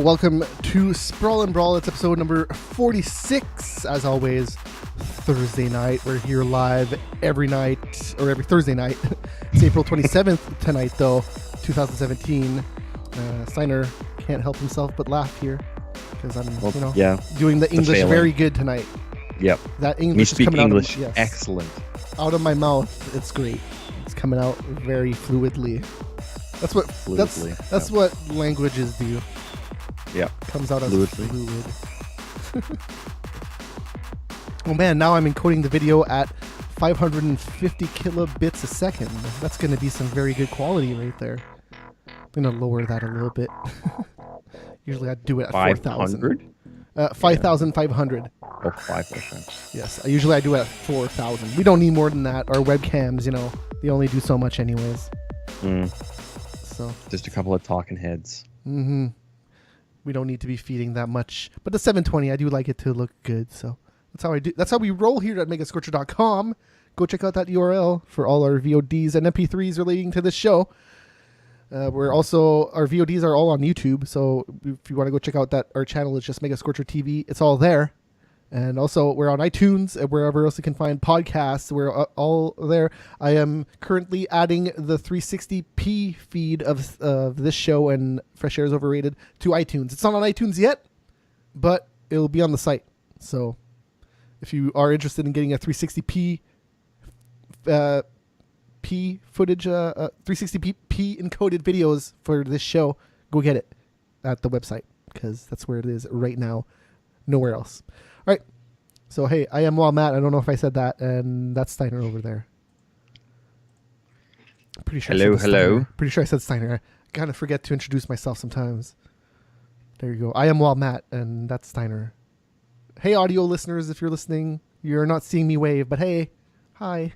welcome to Sprawl and Brawl. It's episode number 46. As always, Thursday night. We're here live every night, or every Thursday night. It's April 27th tonight, though, 2017. Steiner can't help himself but laugh here because I'm, doing the English very good tonight. Yep. That English is coming English, out of, excellent. Out of my mouth, it's great. It's coming out very fluidly. That's what that's what languages do. Yeah. Comes out as fluid. Oh man, now I'm encoding the video at 550 kilobits a second. That's going to be some very good quality right there. I'm going to lower that a little bit. Usually I do it at 4,000. 5,500. Oh, 5%. Yes, usually I do it at 4,000. We don't need more than that. Our webcams, they only do so much anyways. So just a couple of talking heads. Mm-hmm. We don't need to be feeding that much. But the 720, I do like it to look good. So that's how I do. That's how we roll here at megascorcher.com. Go check out that URL for all our VODs and MP3s relating to this show. Our VODs are all on YouTube. So if you want to go check out that, our channel is just Megascorcher TV. It's all there. And also, we're on iTunes and wherever else you can find podcasts. We're all there. I am currently adding the 360p feed of this show and Fresh Air is Overrated to iTunes. It's not on iTunes yet, but it'll be on the site. So if you are interested in getting a 360p footage, 360p encoded videos for this show, go get it at the website because that's where it is right now. Nowhere else. All right. So, hey, I am Matt. I don't know if I said that. And that's Steiner over there. Pretty sure hello. Steiner. Pretty sure I said Steiner. I kind of forget to introduce myself sometimes. There you go. I am Matt. And that's Steiner. Hey, audio listeners, if you're listening, you're not seeing me wave. But hey, hi.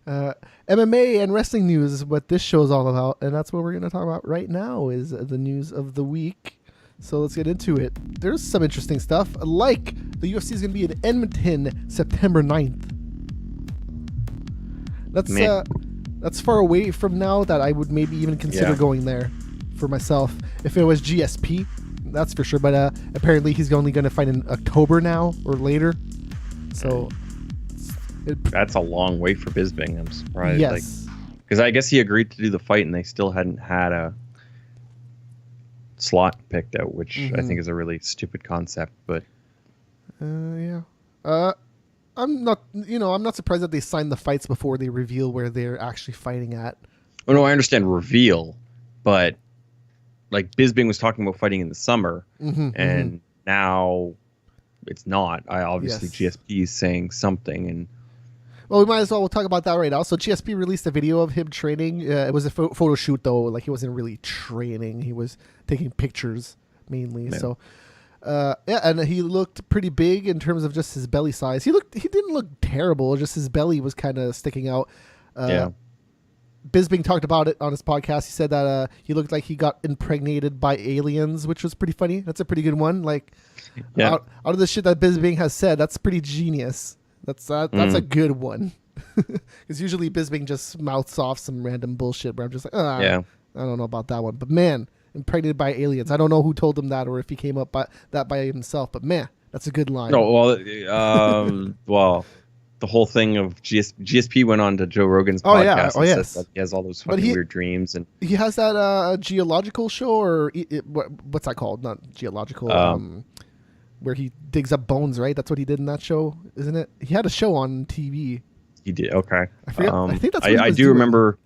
MMA and wrestling news is what this show is all about. And that's what we're going to talk about right now is the news of the week. So let's get into it. There's some interesting stuff, like the UFC is going to be in Edmonton September 9th. That's far away from now that I would maybe even consider going there for myself. If it was GSP, that's for sure. But apparently he's only going to fight in October now or later. So that's a long way for Bisping. I'm surprised. Yes. Because I guess he agreed to do the fight and they still hadn't had a slot picked out, which I think is a really stupid concept, but I'm not surprised that they signed the fights before they reveal where they're actually fighting at. Oh no, I understand reveal, but like Bisping was talking about fighting in the summer, and now it's not. GSP is saying something, and well, we might as well talk about that right now. So GSP released a video of him training. It was a photo shoot, though. Like, he wasn't really training. He was taking pictures, mainly. Yeah. So, and he looked pretty big in terms of just his belly size. He didn't look terrible. Just his belly was kind of sticking out. Bisping talked about it on his podcast. He said that he looked like he got impregnated by aliens, which was pretty funny. That's a pretty good one. Like, out of the shit that Bisping has said, that's pretty genius. That's a good one. Because usually Bisping just mouths off some random bullshit where I'm just like, I don't know about that one. But man, impregnated by aliens. I don't know who told him that or if he came up by himself. But man, that's a good line. No, well, the whole thing of GSP went on to Joe Rogan's podcast. And said that he has all those fucking weird dreams, and he has that geological show or what's that called? Not geological. Where he digs up bones, right? That's what he did in that show, isn't it? He had a show on TV. He did. Okay. I forget. I think that's what I do remember.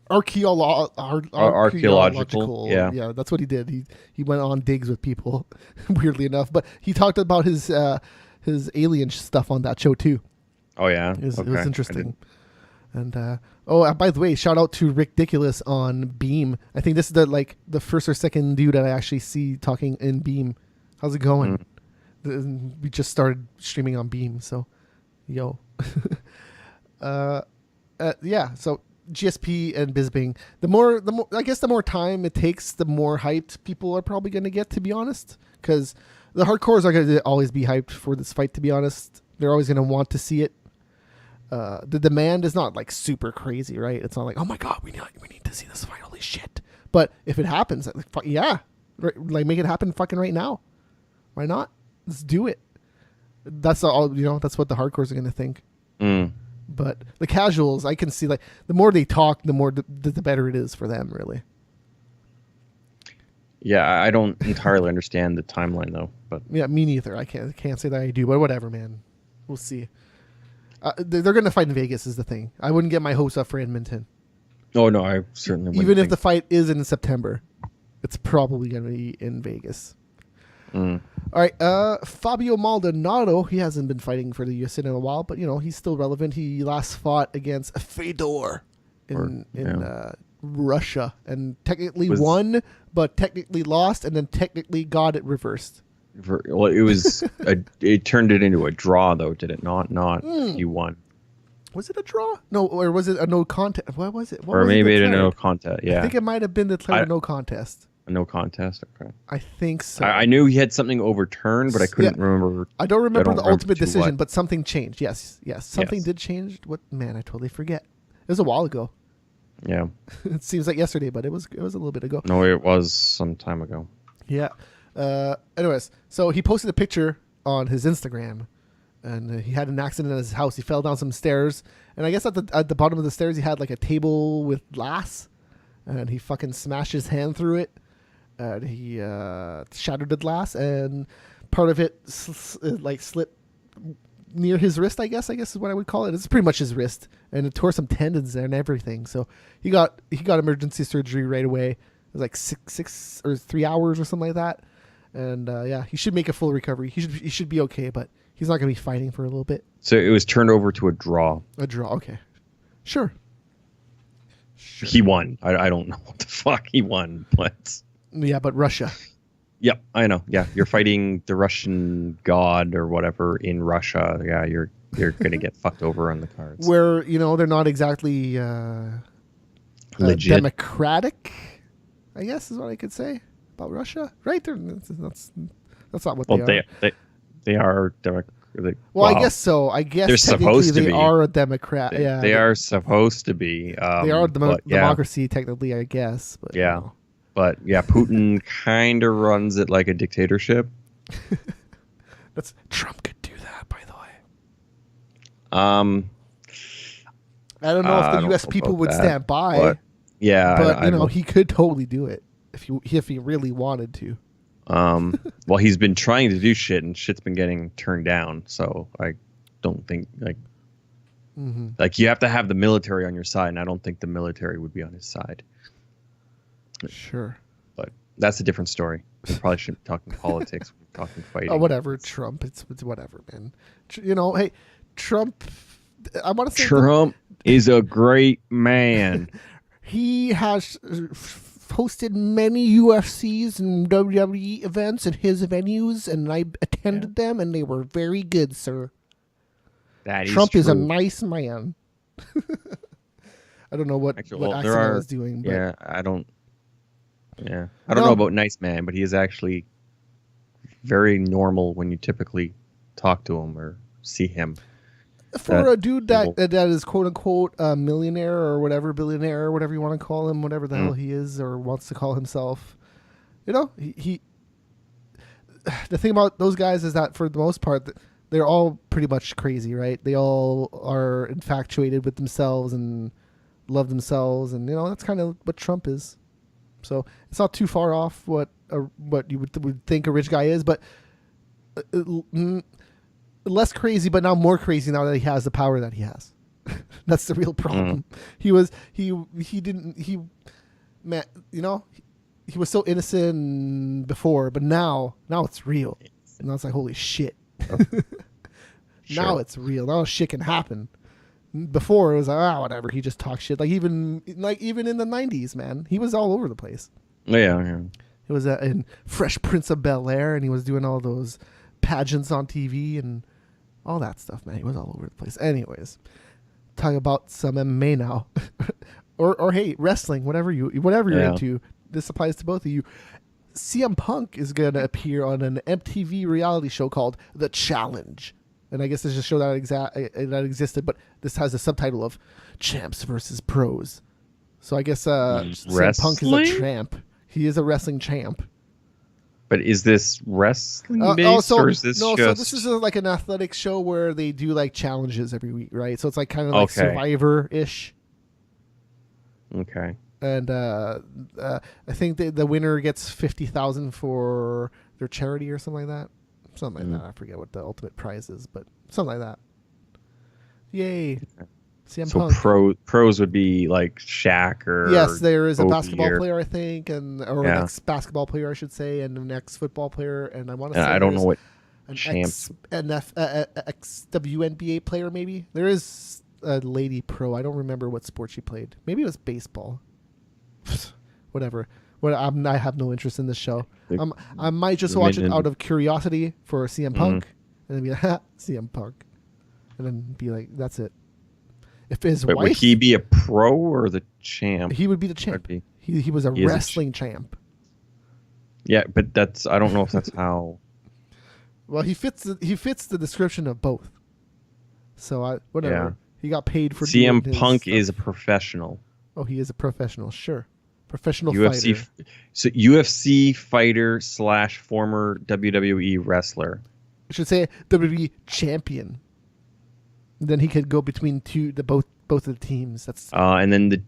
Archaeological. Yeah. Yeah, that's what he did. He went on digs with people, weirdly enough. But he talked about his alien stuff on that show too. Oh yeah. It was interesting. And by the way, shout out to Rick Diculous on Beam. I think this is the first or second dude that I actually see talking in Beam. How's it going? We just started streaming on Beam, so yo. So GSP and Bisping, the more I guess the more time it takes, the more hyped people are probably going to get, to be honest, because the hardcores are going to always be hyped for this fight, to be honest. They're always going to want to see it. The demand is not like super crazy, right? It's not like, oh my god, we need to see this fight, holy shit. But if it happens, yeah, Right, like make it happen fucking right now. Why not? Let's do it. That's all. You know, that's what the hardcores are gonna think. But the casuals, I can see like the more they talk, the more the better it is for them, really. Yeah, I don't entirely understand the timeline though. But yeah, me neither. I can't say that I do, but whatever, man. We'll see. They're gonna fight in Vegas is the thing. I wouldn't get my hopes up for Edmonton. Oh no, I certainly wouldn't. Even if the fight is in September, it's probably gonna be in Vegas. All right, Fabio Maldonado, he hasn't been fighting for the UFC in a while, but you know he's still relevant. He last fought against Fedor in Russia and technically won, but technically lost, and then technically got it reversed. Well, it was it turned it into a draw though, did it not? He won. Was it a draw? No, or was it a no contest? What was it? Or maybe it a no contest. Yeah, I think it might have been declared a no contest. A no contest. Okay. I think so. I knew he had something overturned, but I couldn't remember. I don't remember the ultimate decision, but something changed. Yes, something did change. What? Man, I totally forget. It was a while ago. Yeah. It seems like yesterday, but it was a little bit ago. No, it was some time ago. Yeah. Anyways, so he posted a picture on his Instagram, and he had an accident at his house. He fell down some stairs, and I guess at the bottom of the stairs he had like a table with glass, and he fucking smashed his hand through it. And he shattered the glass, and part of it slipped near his wrist. I guess is what I would call it. It's pretty much his wrist, and it tore some tendons there and everything. So he got emergency surgery right away. It was like 6 or 3 hours or something like that. And he should make a full recovery. He should be okay, but he's not going to be fighting for a little bit. So it was turned over to a draw. A draw, okay, sure. He won. I don't know what the fuck he won, but. Yeah, but Russia. Yep, I know. Yeah, you're fighting the Russian god or whatever in Russia. Yeah, you're gonna get fucked over on the cards. Where they're not exactly legit democratic, I guess is what I could say about Russia. Right? That's not what they are. They are democratic. Well, I guess so. I guess they're supposed to be. They are a democrat. They are supposed to be. They are a democracy technically, I guess. But, yeah. But yeah, Putin kind of runs it like a dictatorship. Trump could do that, by the way. I don't know if the U.S. people would stand by. But he could totally do it if he really wanted to. Well, he's been trying to do shit, and shit's been getting turned down. So I don't think like you have to have the military on your side, and I don't think the military would be on his side. Sure. But that's a different story. We probably shouldn't be talking politics. We're talking fighting. Oh, whatever. Trump. It's whatever, man. Hey, Trump. I want to say Trump is a great man. He has hosted many UFCs and WWE events at his venues, and I attended them, and they were very good, sir. Trump is a nice man. I don't know what accent I was doing. But yeah, I don't know about nice man, but he is actually very normal when you typically talk to him or see him. For a dude that is quote unquote a millionaire or whatever, billionaire or whatever you want to call him, whatever the hell he is or wants to call himself, he the thing about those guys is that for the most part they're all pretty much crazy, right? They all are infatuated with themselves and love themselves, and that's kind of what Trump is. So it's not too far off what you would think a rich guy is, but less crazy, but now more crazy now that he has the power that he has. That's the real problem. He was so innocent before, but now it's real. And now it's like, holy shit. Now it's real. Now shit can happen. Before it was like, whatever. He just talks shit. Even in the 90s, man, he was all over the place. Yeah. He was in Fresh Prince of Bel-Air, and he was doing all those pageants on TV and all that stuff, man. He was all over the place. Anyways, talk about some MMA now, or hey, wrestling, whatever you're into. This applies to both of you. CM Punk is going to appear on an MTV reality show called The Challenge. And I guess this is a show that existed, but this has a subtitle of Champs versus Pros. So I guess CM Punk is a champ. He is a wrestling champ. But is this wrestling based or is this no? just... So this is like an athletics show where they do like challenges every week, right? So it's like kind of like Survivor-ish. Okay. And I think the winner gets 50,000 for their charity or something like that. Something like that. I forget what the ultimate prize is, but something like that. Yay! CM So Punk. pros would be like Shaq or... Yes, there is a Kobe basketball player, I think, an ex-basketball player, I should say, and an ex-football player, and I want to say I don't know what an champs... ex-WNBA player, maybe. There is a lady pro. I don't remember what sport she played. Maybe it was baseball. Whatever. I have no interest in this show. I might just watch it out of curiosity for CM Punk, and then be like, CM Punk, and then be like, that's it. If his wife, would he be a pro or the champ? He would be the champ. He was a wrestling champ. Yeah, but I don't know if that's how. Well, he fits the description of both. So whatever. Yeah. He got paid for CM doing Punk stuff. is a professional. Oh, he is a professional, sure. Professional UFC fighter. So UFC fighter / former WWE wrestler. I should say WWE champion. Then he could go between both of the teams. That's and then the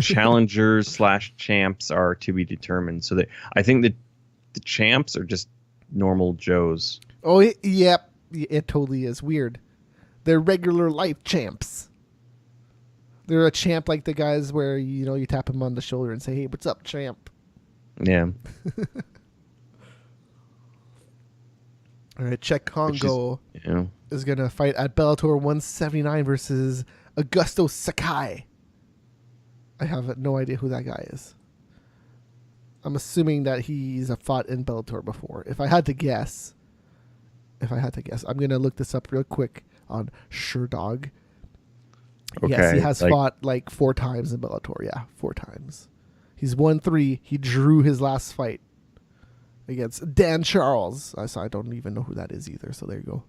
challengers / champs are to be determined. So I think that the champs are just normal Joes. Oh, yep. It totally is weird. They're regular life champs. They're a champ like the guys where you tap him on the shoulder and say, "Hey, what's up, champ?" Yeah. All right, Czech Congo is going to fight at Bellator 179 versus Augusto Sakai. I have no idea who that guy is. I'm assuming that he's fought in Bellator before. If I had to guess, I'm going to look this up real quick on SureDog. Okay, yes, he has fought like 4 times in Bellator. Yeah, 4 times. He's won 3. He drew his last fight against Dan Charles. I don't even know who that is either. So there you go.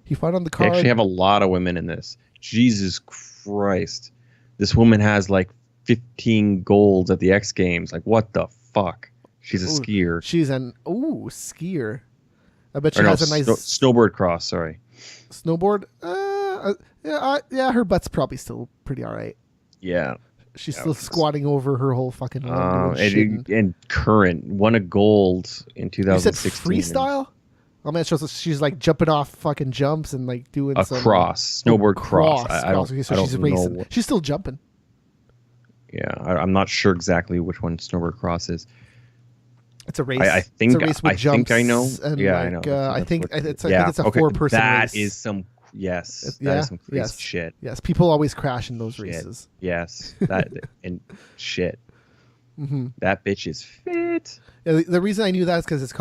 He fought on the card. They actually have a lot of women in this. Jesus Christ. This woman has like 15 golds at the X Games. Like, what the fuck? She's a skier. She's skier. I bet she has a nice... snowboard cross, sorry. Snowboard? Yeah, her butt's probably still pretty all right. Yeah. She's still squatting over her whole fucking... and current. Won a gold in 2016. You said freestyle? Oh man, she's like jumping off fucking jumps and like doing snowboard cross. I don't she's racing. know. She's still jumping. Yeah, I'm not sure exactly which one snowboard cross is. It's a race. I think it's a race with jumps. I know. And yeah, I know. I think it's a 4-person that race. Is some yes. That is some crazy shit. Yes, people always crash in those races. Yes, that and shit. Mm-hmm. That bitch is fit. Yeah, the reason I knew that is because it's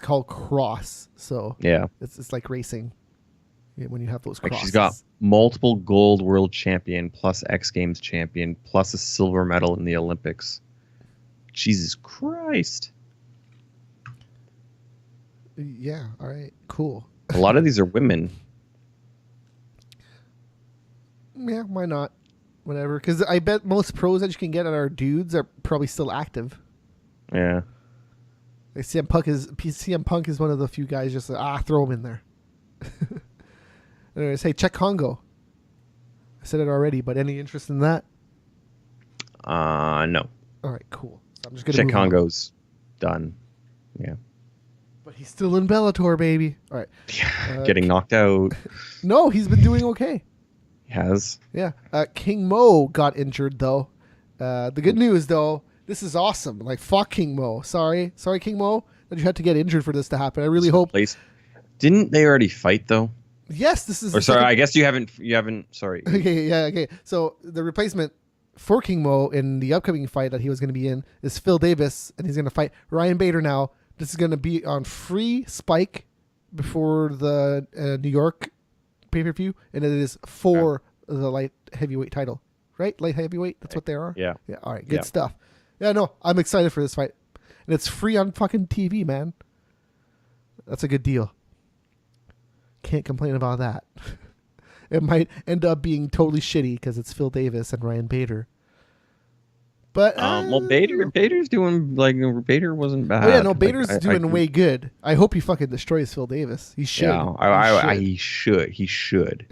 called cross. So yeah, it's like racing. When you have those crosses. She's got multiple gold world champion plus X Games champion plus a silver medal in the Olympics. Jesus Christ. Yeah. All right. Cool. A lot of these are women. Yeah. Why not? Whatever. Because I bet most pros that you can get are dudes are probably still active. Yeah. Like CM Punk is one of the few guys just throw him in there. Anyways, hey, Czech Congo. I said it already, but any interest in that? No. All right, cool. So I'm just gonna Czech Congo's done. Yeah. But he's still in Bellator, baby. All right. Getting knocked out. No, he's been doing okay. He has. Yeah. King Mo got injured though. The good news though, this is awesome. Like fuck King Mo. Sorry, King Mo, that you had to get injured for this to happen. I really hope. Didn't they already fight though? Yes, this is. Or sorry, I guess you haven't. Sorry. Okay, yeah, okay. So the replacement for King Mo in the upcoming fight that he was going to be in is Phil Davis, and he's going to fight Ryan Bader now. This is going to be on free Spike before the New York pay-per-view, and it is for the light heavyweight title, right? Light heavyweight. That's what they are. Yeah. Yeah. All right. Good stuff. Yeah. No, I'm excited for this fight, and it's free on fucking TV, man. That's a good deal. Can't complain about that. It might end up being totally shitty because it's Phil Davis and Ryan Bader. But well, Bader's doing like Bader wasn't bad. Oh yeah, no, Bader's doing way good. I hope he fucking destroys Phil Davis. He should. Yeah, he should.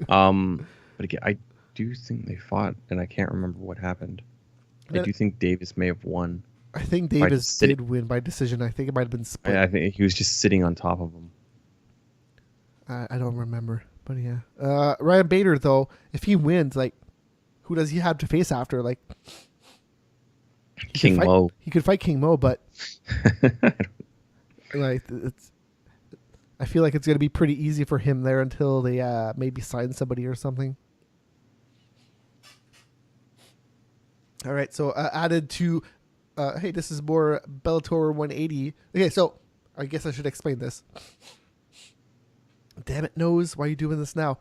But again, I do think they fought, and I can't remember what happened. I do think Davis may have won. I think Davis did win by decision. I think it might have been split. I think he was just sitting on top of him. I don't remember, but yeah. Ryan Bader though, if he wins, like, who does he have to face after? Like, King Mo. He could fight King Mo, but like I feel like it's going to be pretty easy for him there until they maybe sign somebody or something. All right, so added to, hey, this is more Bellator 180. Okay, so I guess I should explain this. Damn it, Nose, why are you doing this now?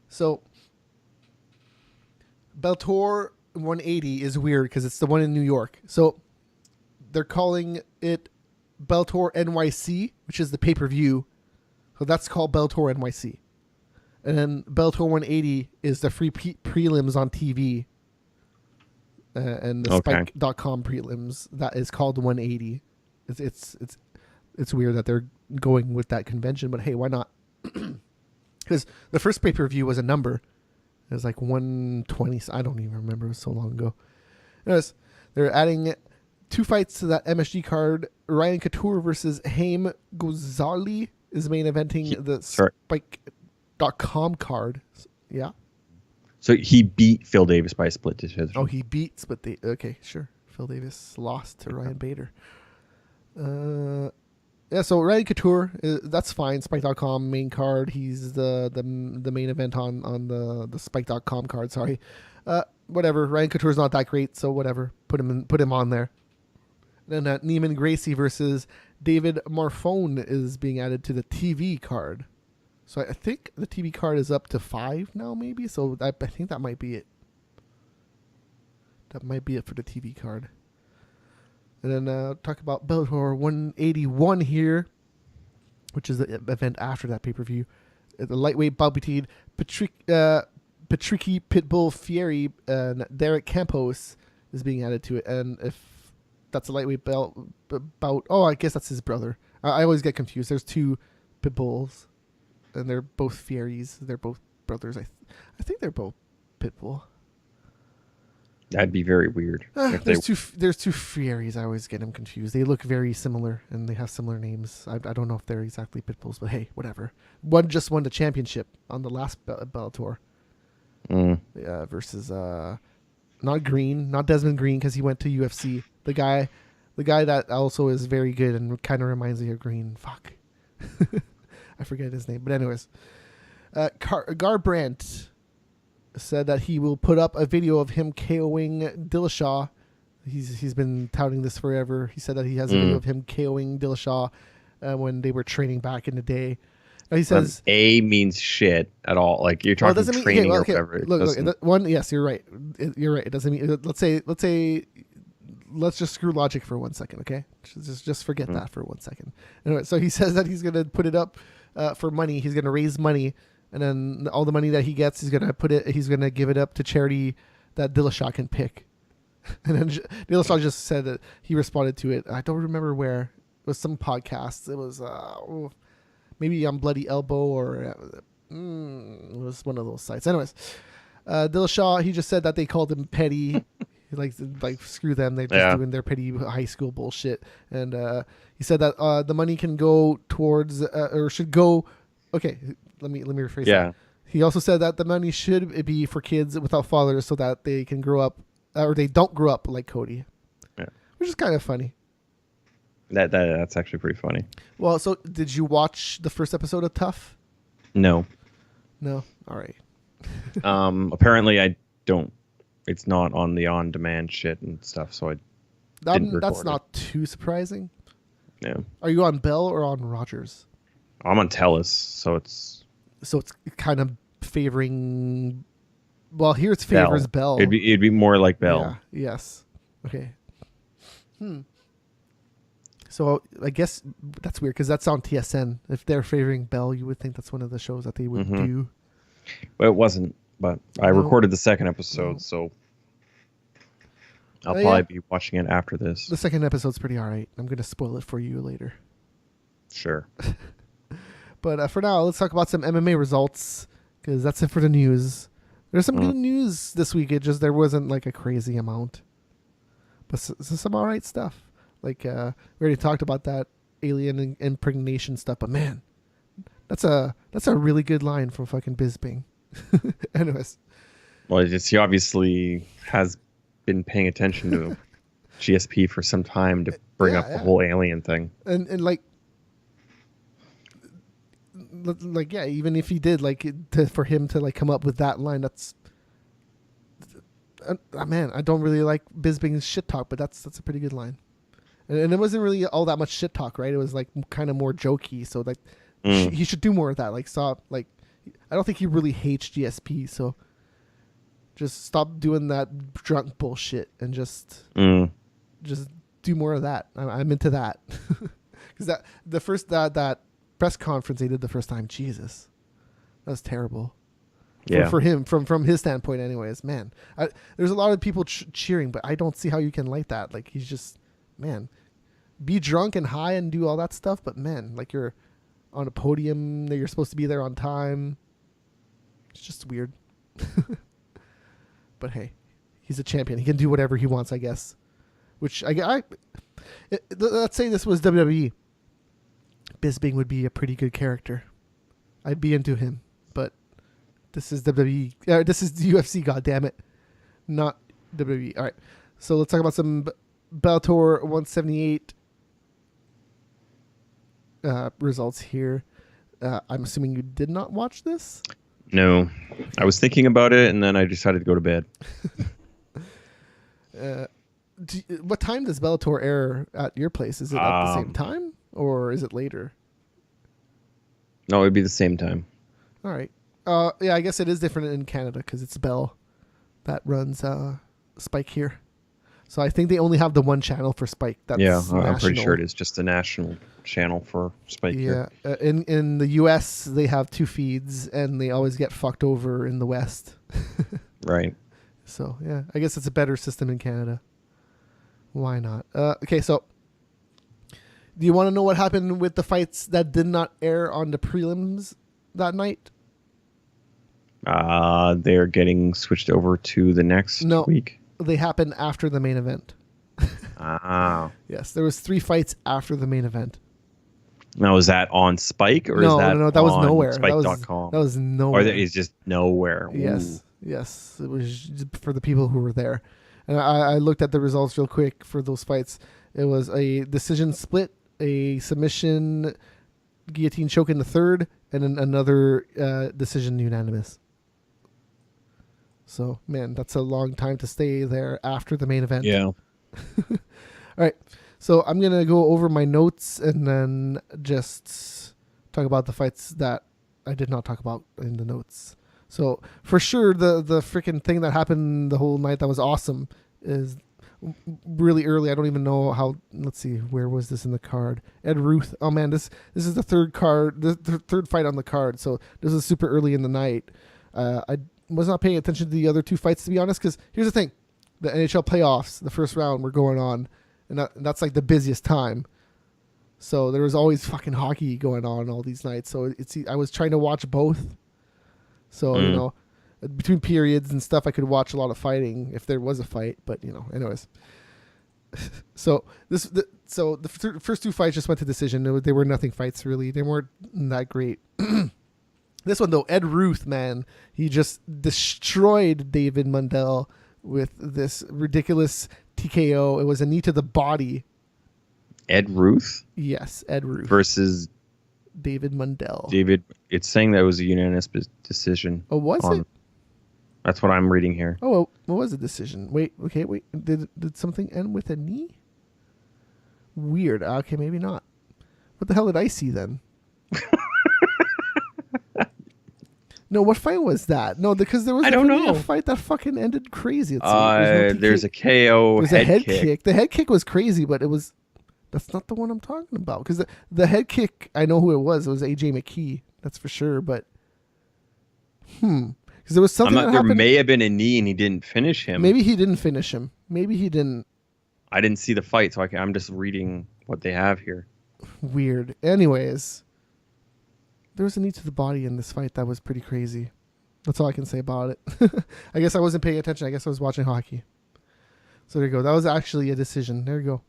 So Bellator 180 is weird because it's the one in New York. So they're calling it Bellator NYC, which is the pay-per-view. So that's called Bellator NYC. And then Bellator 180 is the free prelims on TV. And the Spike.com prelims, that is called 180. It's weird that they're going with that convention, but hey, why not? Because the first pay-per-view was a number. It was like 120. I don't even remember. It was so long ago. Anyways, they're adding 2 fights to that MSG card. Ryan Couture versus Haim Ghazali is main eventing the Spike.com card. Yeah. So he beat Phil Davis by a split decision. Oh, he beat split. Okay, sure. Phil Davis lost to Ryan Bader. Yeah, so Ryan Couture, that's fine. Spike.com main card. He's the main event on the Spike.com card. Sorry, whatever. Ryan Couture's not that great, so whatever. Put him on there. Then Neiman Gracie versus David Marfone is being added to the TV card. So I think the TV card is up to 5 now, maybe. So I think that might be it. That might be it for the TV card. And then talk about Bellator 181 here, which is the event after that pay-per-view. The lightweight Balbutine, Patricky Pitbull Fieri, and Derek Campos is being added to it. And if that's a lightweight bout, I guess that's his brother. I always get confused. There's 2 Pitbulls, and they're both Fieries. They're both brothers. I think they're both Pitbull. That'd be very weird. There's two Fieries. I always get them confused. They look very similar, and they have similar names. I don't know if they're exactly Pitbulls, but hey, whatever. One just won the championship on the last Bellator. Versus not Desmond Green, because he went to UFC. The guy that also is very good and kind of reminds me of Green. Fuck. I forget his name. But anyways, Garbrandt said that he will put up a video of him KOing Dillashaw. He's been touting this forever. He said that he has a video of him KOing Dillashaw when they were training back in the day. He says A means shit at all. Like you're talking training or whatever. Yes, you're right. You're right. It doesn't mean. Let's just screw logic for 1 second, okay? Just forget that for 1 second. Anyway, so he says that he's gonna put it up for money. He's gonna raise money, and then all the money that he gets, he's gonna give it up to charity that Dillashaw can pick. And then Dillashaw just said that he responded to it. I don't remember where. It was some podcast. It was maybe on Bloody Elbow or it was one of those sites. Anyways, Dillashaw, he just said that they called him petty. like screw them. They're just doing their petty high school bullshit. And he said that the money can go towards or should go. Okay, let me rephrase that. He also said that the money should be for kids without fathers so that they can grow up or they don't grow up like Cody. Yeah, which is kind of funny. That's actually pretty funny. Well, so did you watch the first episode of Tough? No. All right. Apparently I don't. It's not on the on-demand shit and stuff, so I didn't record That's not too surprising. Yeah. Are you on Bell or on Rogers? I'm on Telus, so it's kind of favoring. Well, here it favors Bell. It'd be more like Bell. Yeah. Yes. Okay. So I guess that's weird because that's on TSN. If they're favoring Bell, you would think that's one of the shows that they would do. Well, it wasn't, but I recorded the second episode, so. I'll probably be watching it after this. The second episode's pretty alright. I'm gonna spoil it for you later. Sure. But for now, let's talk about some MMA results, because that's it for the news. There's some good news this week. It just there wasn't like a crazy amount, but some alright stuff. Like we already talked about that alien impregnation stuff. But man, that's a really good line from fucking Bisping. Anyways, well, he obviously has been paying attention to GSP for some time to bring up the whole alien thing, and like yeah, even if he did, like, for him to like come up with that line, that's man, I don't really like Bisping's shit talk, but that's a pretty good line, and it wasn't really all that much shit talk, right? It was like kind of more jokey, so like he should do more of that. Like, stop, like, I don't think he really hates GSP, so just stop doing that drunk bullshit and just do more of that. I'm into that, because that press conference they did the first time, Jesus, that was terrible. Yeah, for him, from his standpoint, anyways. Man, there's a lot of people cheering, but I don't see how you can like that. Like, he's just, man, be drunk and high and do all that stuff, but man, like, you're on a podium that you're supposed to be there on time. It's just weird. But hey, he's a champion. He can do whatever he wants, I guess. Which let's say this was WWE. Bisping would be a pretty good character. I'd be into him, but this is WWE. This is the UFC. God damn it, not WWE. All right, so let's talk about some Bellator 178 results here. I'm assuming you did not watch this. No, I was thinking about it, and then I decided to go to bed. What time does Bellator air at your place? Is it at the same time, or is it later? No, it'd be the same time. All right. Yeah, I guess it is different in Canada because it's Bell that runs Spike here. So I think they only have the one channel for Spike. That's national. I'm pretty sure it is just the national channel for Spike here. Yeah, in the U.S. they have two feeds, and they always get fucked over in the West. Right. So yeah, I guess it's a better system in Canada. Why not? Okay, so do you want to know what happened with the fights that did not air on the prelims that night? They're getting switched over to the next week. They happened after the main event. Yes, there was 3 fights after the main event. Now, is that on Spike or is that no, that was nowhere. Spike.com? That was nowhere. Or it's just nowhere. Yes, yes, it was just for the people who were there. And I looked at the results real quick for those fights. It was a decision split, a submission, guillotine choke in the third, and then another decision unanimous. So, man, that's a long time to stay there after the main event. Yeah. All right. So I'm going to go over my notes and then just talk about the fights that I did not talk about in the notes. So for sure, the freaking thing that happened the whole night that was awesome is really early. I don't even know how. Let's see, where was this in the card? Ed Ruth. Oh man, this is the third card, the third fight on the card. So this is super early in the night. I was not paying attention to the other 2 fights, to be honest, because here's the thing: the NHL playoffs, the first round, were going on, and that's like the busiest time. So there was always fucking hockey going on all these nights. So I was trying to watch both. So you know, between periods and stuff, I could watch a lot of fighting if there was a fight. But you know, anyways. So the first 2 fights just went to decision. They were nothing fights really. They weren't that great. This one though, Ed Ruth, man, he just destroyed David Mundell with this ridiculous TKO. It was a knee to the body. Ed Ruth? Yes, Ed Ruth. Versus David Mundell. It's saying that it was a unanimous decision. Oh, was it? That's what I'm reading here. Oh, well, what was the decision? Wait. Did something end with a knee? Weird. Okay, maybe not. What the hell did I see then? No, what fight was that? No, because there was a fight that fucking ended crazy. There's a KO. There's a head kick. The head kick was crazy, but that's not the one I'm talking about. Because the head kick, I know who it was. It was AJ McKee. That's for sure. But because Because there was something that There happened. may have been a knee and he didn't finish him. Maybe he didn't finish him. Maybe he didn't. I didn't see the fight, so I'm just reading what they have here. Weird. Anyways, there was a knee to the body in this fight that was pretty crazy. That's all I can say about it. I guess I wasn't paying attention. I guess I was watching hockey. So there you go. That was actually a decision. There you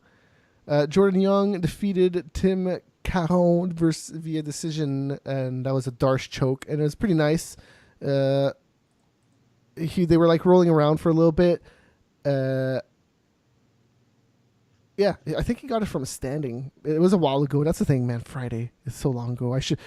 go. Jordan Young defeated Tim Caron via decision, and that was a Darce choke, and it was pretty nice. They were like rolling around for a little bit. Yeah, I think he got it from a standing. It was a while ago. That's the thing, man. Friday is so long ago. I should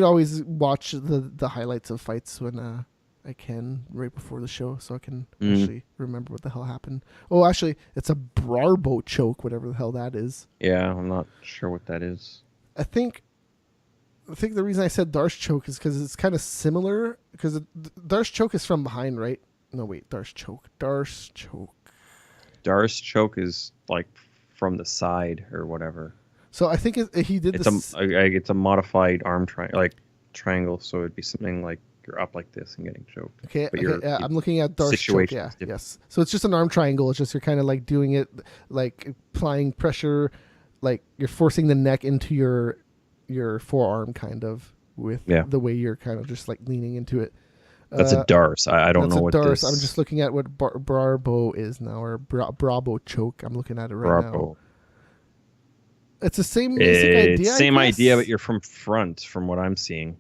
always watch the highlights of fights when I can right before the show, so I can actually remember what the hell happened. Oh, actually, it's a Brarbo choke, whatever the hell that is. Yeah, I'm not sure what that is. I think the reason I said Darce choke is because it's kind of similar. Because Darce choke is from behind, right? No, wait, Darce choke. Darce choke is like from the side or whatever. So I think he did this. It's a modified arm triangle, so it'd be something like you're up like this and getting choked. Okay, I'm looking at Darce choke. Yeah, yes. So it's just an arm triangle. It's just you're kind of like doing it, like applying pressure, like you're forcing the neck into your forearm, kind of with the way you're kind of just like leaning into it. That's a Darce. I don't know what Darce. this. I'm just looking at what Brarbo is now, or Brabo choke. I'm looking at it right now. It's the same basic idea. Same idea, but you're from front, from what I'm seeing.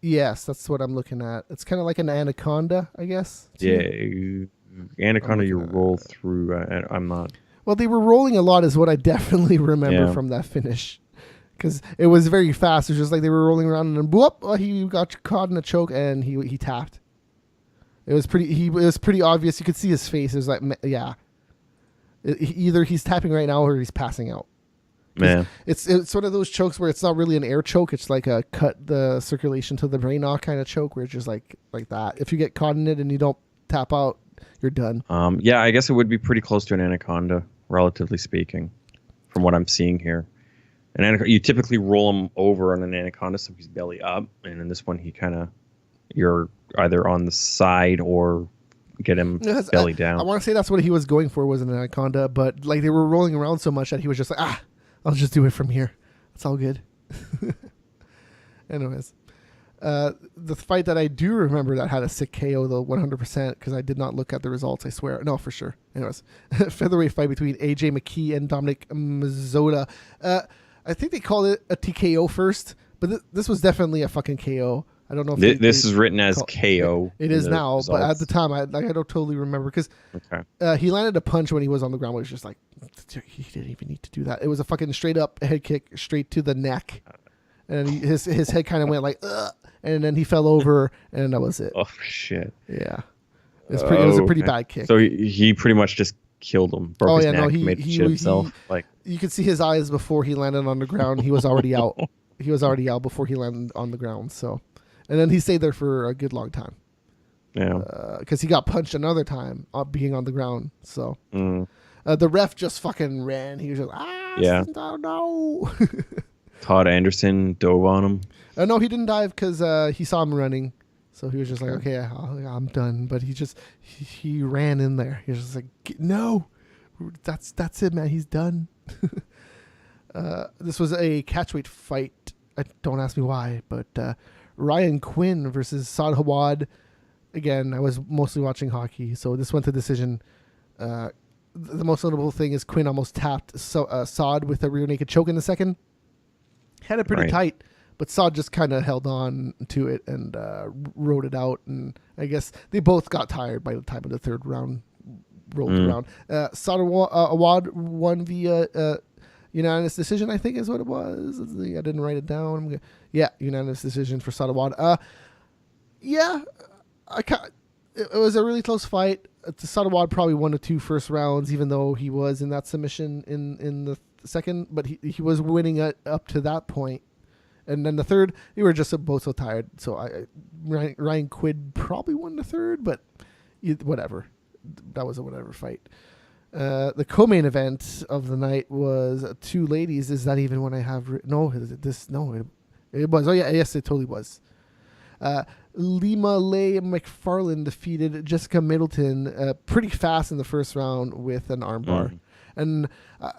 Yes, that's what I'm looking at. It's kind of like an anaconda, I guess. Anaconda, you roll through. I'm not. Well, they were rolling a lot, is what I definitely remember from that finish. Because it was very fast. It was just like they were rolling around and then whoop, he got caught in a choke and he tapped. It was pretty obvious. You could see his face. It was like, yeah. Either he's tapping right now or he's passing out. Man, it's one of those chokes where it's not really an air choke. It's like a cut the circulation to the brain off kind of choke where it's just like that. If you get caught in it and you don't tap out, you're done. Yeah, I guess it would be pretty close to an anaconda, relatively speaking, from what I'm seeing here. You typically roll him over on an anaconda, so he's belly up, and in this one, you're either on the side or get him belly down. I want to say that's what he was going for, was an anaconda, but like they were rolling around so much that he was just like, I'll just do it from here. It's all good. Anyways, the fight that I do remember that had a sick KO, though, 100%, because I did not look at the results, I swear. No, for sure. Anyways, featherweight fight between AJ McKee and Dominic Mazzola. I think they called it a TKO first, but this was definitely a fucking KO. I don't know if this is written as KO. It is now, results. But at the time, I don't totally remember because he landed a punch when he was on the ground. Where it was just like, he didn't even need to do that. It was a fucking straight up head kick straight to the neck, and his head kind of went like, ugh, and then he fell over, and that was it. Oh shit! Yeah, it was a pretty bad kick. So he pretty much just killed him. Broke his neck, made shit himself. You could see his eyes before he landed on the ground. He was already out. He was already out before he landed on the ground. So, and then he stayed there for a good long time. Yeah. Because he got punched another time being on the ground. So, the ref just fucking ran. He was just no. Todd Anderson dove on him. No, he didn't dive because he saw him running. So he was just like, okay, I'm done. But he ran in there. He was just like, no, that's it, man. He's done. This was a catchweight fight. Don't ask me why, but Ryan Quinn versus Saad Hawad. Again, I was mostly watching hockey, so this went to decision. The most notable thing is Quinn almost tapped Saad with a rear naked choke in the second. Had it pretty tight, but Saad just kind of held on to it and rode it out. And I guess they both got tired by the time of the third round rolled around. Saad Hawad won via unanimous decision, I think is what it was. I didn't write it down. Unanimous decision for Saad Hawad. It was a really close fight. Saad Hawad probably won the 2 first rounds, even though he was in that submission in the second, but he was winning it up to that point. And then the third, they were just both so tired. So Ryan Quinn probably won the third, but whatever. That was a whatever fight. The co-main event of the night was 2 ladies. Is that even what I have? No, it was. Oh yeah, yes, it totally was. Lima Leigh McFarlane defeated Jessica Middleton pretty fast in the first round with an armbar. And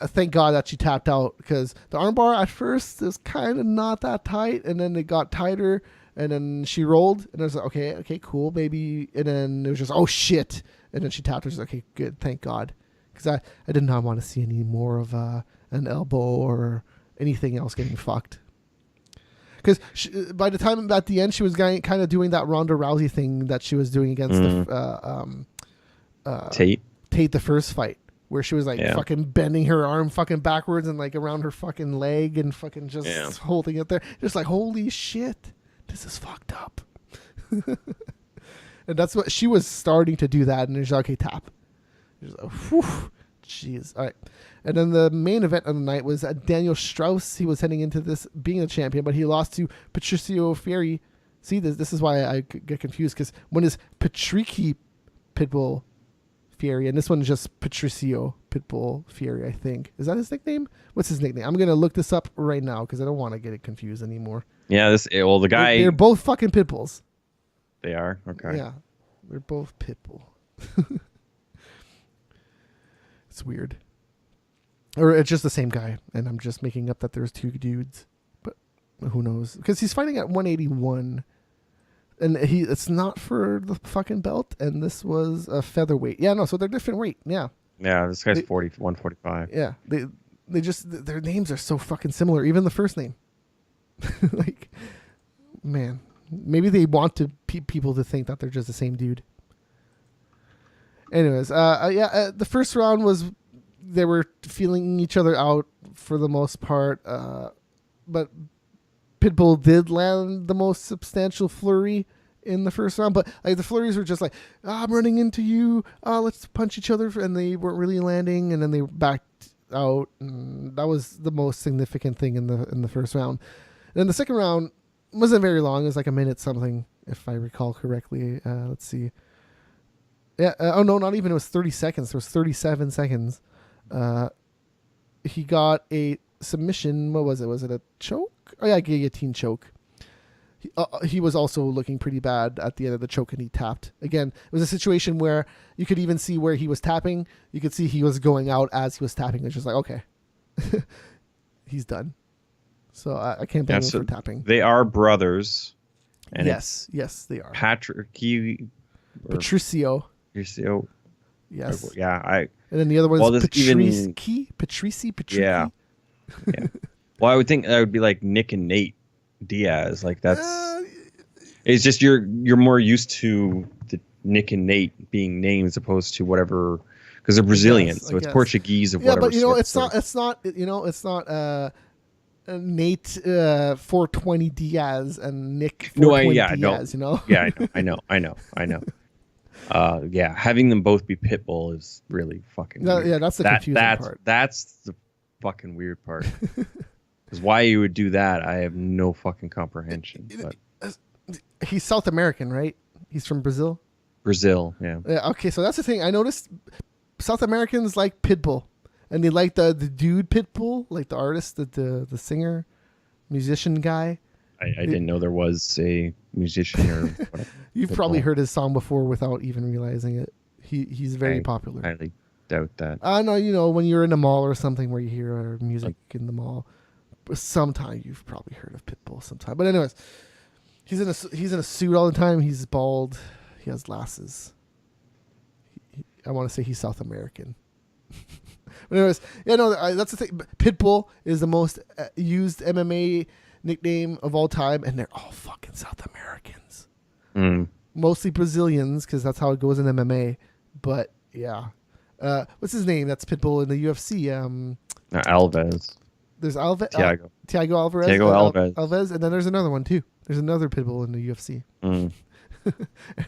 thank God that she tapped out, because the armbar at first is kind of not that tight, and then it got tighter, and then she rolled, and I was like, okay, cool, maybe. And then it was just, oh shit, and then she tapped. I was like, okay, good, thank God, because I did not want to see any more of an elbow or anything else getting fucked. Because by the time at the end, she was kind of doing that Ronda Rousey thing that she was doing against Tate the first fight, where she was like fucking bending her arm fucking backwards and like around her fucking leg and fucking just holding it there. Just like, holy shit, this is fucked up. And that's what she was starting to do that. And she's like, okay, tap. She's like, whew, jeez. All right. And then the main event of the night was Daniel Strauss. He was heading into this being a champion, but he lost to Patricio Fieri. See, this is why I get confused, because one is Patricky Pitbull Fieri, and this one is just Patricio Pitbull Fieri, I think. Is that his nickname? What's his nickname? I'm going to look this up right now because I don't want to get it confused anymore. Yeah, the guy... They're both fucking Pitbulls. They are? Okay. Yeah, they're both Pitbull. It's weird. Or it's just the same guy, and I'm just making up that there's two dudes. But who knows? Because he's fighting at 181, and it's not for the fucking belt, and this was a featherweight. Yeah, no, so they're different weight. Yeah. Yeah, this guy's 145. Yeah, they just, their names are so fucking similar, even the first name. Like, man, maybe they want to people to think that they're just the same dude. Anyways, the first round was, they were feeling each other out for the most part, but Pitbull did land the most substantial flurry in the first round. But like the flurries were just like, I'm running into you, let's punch each other, and they weren't really landing, and then they backed out, and that was the most significant thing in the first round. And then the second round wasn't very long; it was like a minute something, if I recall correctly. Let's see. Yeah. Oh no, not even. It was 30 seconds. There was 37 seconds. He got a submission. What was it? Was it a choke? Oh yeah, guillotine choke. He was also looking pretty bad at the end of the choke, and he tapped. Again, it was a situation where you could even see where he was tapping. You could see he was going out as he was tapping. It's just like, okay, he's done. So I can't blame him for tapping. They are brothers. And yes, they are. Patricio. Yes. Yeah, and then the other one is Patrici. Yeah. Well, I would think that would be like Nick and Nate Diaz. Like that's. It's just you're more used to the Nick and Nate being names as opposed to whatever, because they're Brazilian, so it's Portuguese of whatever. Yeah, but it's not Nate 420 Diaz and Nick 420 Diaz. No. Yeah, I know. Having them both be Pitbull is really fucking weird. Yeah, that's the confusing part. That's the fucking weird part. Because why you would do that, I have no fucking comprehension. But he's South American, right? He's from Brazil? Brazil, yeah. Okay, so that's the thing. I noticed South Americans like Pitbull. And they like the dude Pitbull, like the artist, the singer, musician guy. I didn't know there was a musician or whatever. You've probably heard his song before without even realizing it. He's very popular. I highly doubt that. I know, when you're in a mall or something where you hear music in the mall, sometime you've probably heard of Pitbull sometime. But anyways, he's in a suit all the time. He's bald. He has glasses. I want to say he's South American. But anyways, that's the thing. Pitbull is the most used MMA nickname of all time, and they're all fucking South Americans. Mostly Brazilians, because that's how it goes in MMA. But yeah, what's his name? That's Pitbull in the UFC. Alves. There's Thiago Alvarez. Alves, and then there's another one too. There's another Pitbull in the UFC.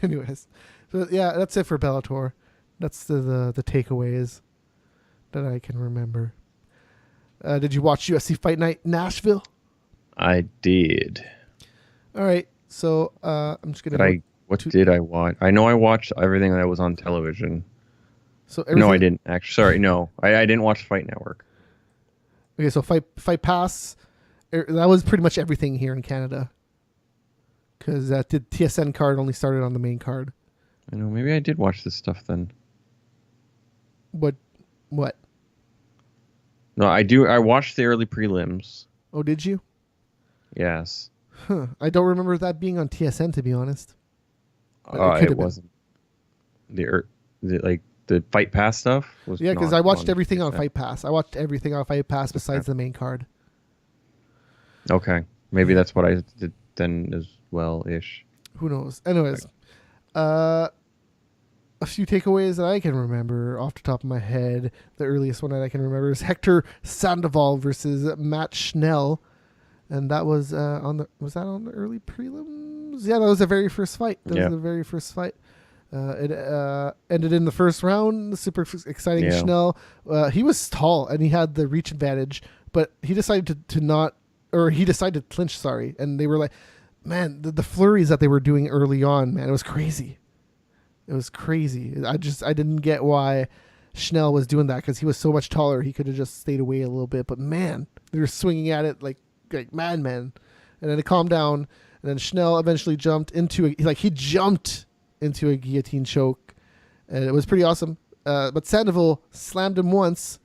Anyways, so yeah, that's it for Bellator. That's the takeaways that I can remember. Did you watch UFC Fight Night Nashville? I did. All right, so I'm just gonna. What did I watch? I know I watched everything that was on television. So no, I didn't actually. Sorry, no, I didn't watch Fight Network. Okay, so Fight Pass, that was pretty much everything here in Canada. because the TSN card only started on the main card. I know. Maybe I did watch this stuff then. What? No, I do. I watched the early prelims. Oh, did you? Yes. Huh. I don't remember that being on TSN, to be honest. It wasn't. The Fight Pass stuff was. Yeah, because I watched everything on Fight Pass. I watched everything on Fight Pass besides the main card. Okay, maybe that's what I did then as well ish. Who knows? Anyways, a few takeaways that I can remember off the top of my head. The earliest one that I can remember is Hector Sandoval versus Matt Schnell, and that was was that on the early prelims? Yeah, that was the very first fight. It ended in the first round. Super exciting. Yeah. Schnell, he was tall and he had the reach advantage, but he decided he decided to clinch. Sorry, and they were like, man, the flurries that they were doing early on, man, it was crazy. I didn't get why Schnell was doing that, because he was so much taller. He could have just stayed away a little bit, but man, they were swinging at it like madmen. And then it calmed down, and then Schnell eventually jumped into a guillotine choke, and it was pretty awesome. But Sandoval slammed him once.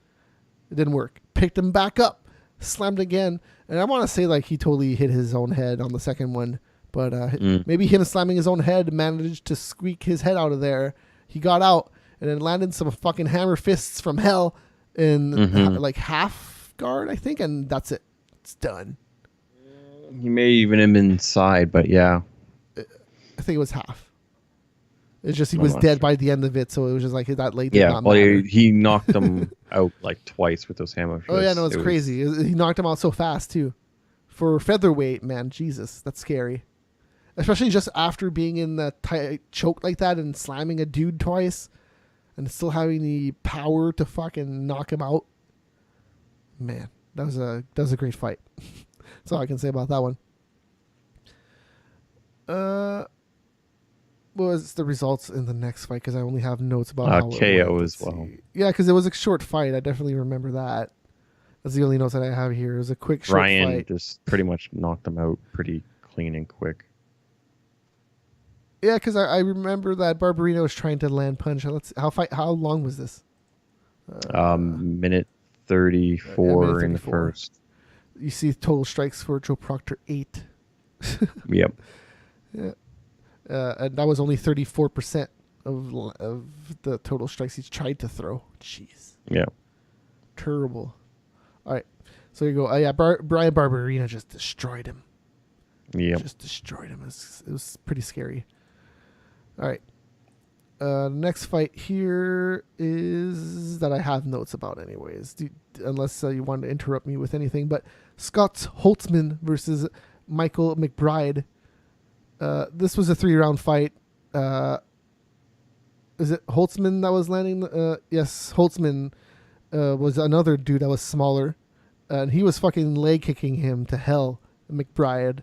It didn't work. Picked him back up, slammed again. And I want to say like he totally hit his own head on the second one. But maybe him slamming his own head managed to squeak his head out of there. He got out and then landed some fucking hammer fists from hell in like half guard, I think. And that's it. It's done. He may even have been inside, but yeah. I think it was half. It's just he was dead by the end of it, so it was just like that late. Yeah, well, he knocked him out like twice with those hammer fists. Oh yeah, no, it's crazy. He knocked him out so fast too. For featherweight, man, Jesus, that's scary. Especially just after being in the tight choke like that and slamming a dude twice, and still having the power to fucking knock him out. Man, that was a great fight. That's all I can say about that one. What was the results in the next fight? Because I only have notes about how KO as well. Yeah, because it was a short fight. I definitely remember that. That's the only notes that I have here. It was a quick short fight. Ryan just pretty much knocked him out pretty clean and quick. Yeah, because I remember that Barbarino was trying to land punch. How long was this? Minute 34 in the first. You see total strikes for Joe Proctor 8. Yep. Yeah. And that was only 34% of the total strikes he's tried to throw. Jeez. Yeah. Terrible. All right. So you go. Yeah, Brian Barberina just destroyed him. Yeah. Just destroyed him. It was pretty scary. All right. Next fight here is that I have notes about anyways. Unless you want to interrupt me with anything. But Scott Holtzman versus Michael McBride. This was a 3-round fight. Is it Holtzman that was landing? Yes, Holtzman was another dude that was smaller. And he was fucking leg kicking him to hell, McBride.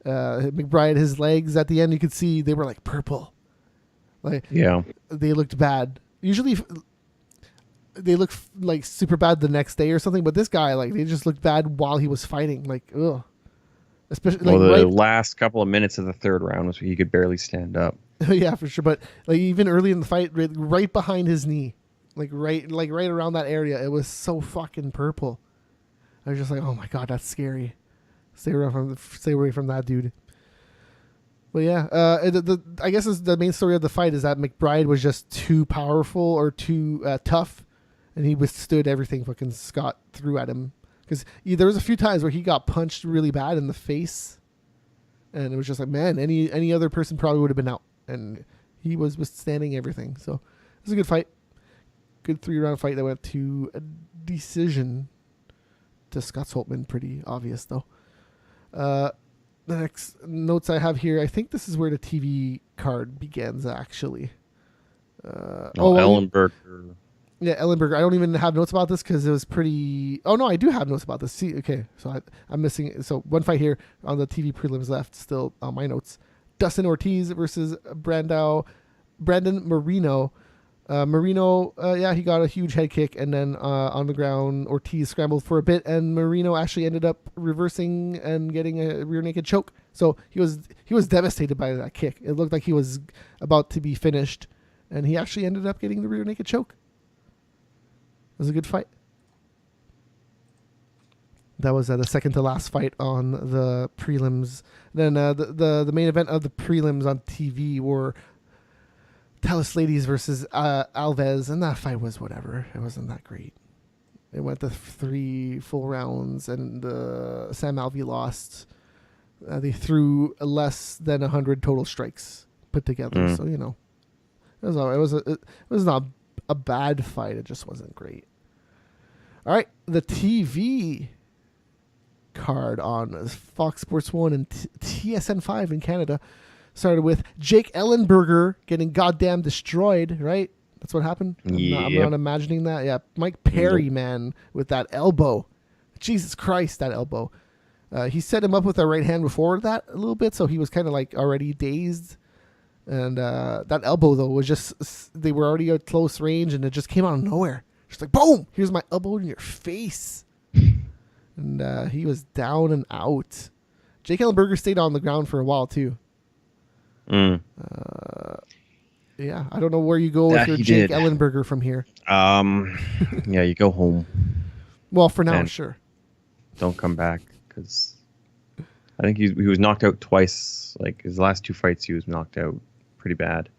McBride, his legs at the end, you could see they were like purple. Like, yeah, they looked bad. Usually they look like super bad the next day or something, but this guy, like, they just looked bad while he was fighting. Like, ugh. Especially, well, the last couple of minutes of the third round was where he could barely stand up. Yeah, for sure. But like even early in the fight, right behind his knee, like right around that area, it was so fucking purple. I was just like, oh my god, that's scary. Stay away from that dude. But yeah, I guess the main story of the fight is that McBride was just too powerful or too tough, and he withstood everything fucking Scott threw at him. Because there was a few times where he got punched really bad in the face, and it was just like, man, any other person probably would have been out, and he was withstanding everything. So it was a good fight, good 3-round fight that went to a decision to Scott Holtzman. Pretty obvious though. The next notes I have here, I think this is where the TV card begins actually. Ellenberger. Yeah, Ellenberger. I don't even have notes about this because it was pretty... Oh, no, I do have notes about this. See, okay, so I'm missing... So one fight here on the TV prelims left, still on my notes. Dustin Ortiz versus Brandon Marino. Marino, he got a huge head kick, and then on the ground, Ortiz scrambled for a bit, and Marino actually ended up reversing and getting a rear naked choke. So he was devastated by that kick. It looked like he was about to be finished, and he actually ended up getting the rear naked choke. It was a good fight. That was the second to last fight on the prelims. Then the main event of the prelims on TV were Talis Ladies versus Alves, and that fight was whatever. It wasn't that great. It went to 3 full rounds, and Sam Alvey lost. They threw less than 100 total strikes put together, so it was not a bad fight. It just wasn't great. All right, the TV card on Fox Sports 1 and TSN 5 in Canada started with Jake Ellenberger getting goddamn destroyed, right? That's what happened? I'm not imagining that. Yeah, Mike Perry, man, with that elbow. Jesus Christ, that elbow. He set him up with a right hand before that a little bit, so he was kind of like already dazed. And that elbow, though, was just, they were already at close range, and it just came out of nowhere. Just like, boom, here's my elbow in your face. And he was down and out. Jake Ellenberger stayed on the ground for a while, too. Yeah, I don't know where you go with your Jake Ellenberger from here. Yeah, you go home. Well, for now, sure. Don't come back, because I think he was knocked out twice. Like, his last 2 fights, he was knocked out pretty bad.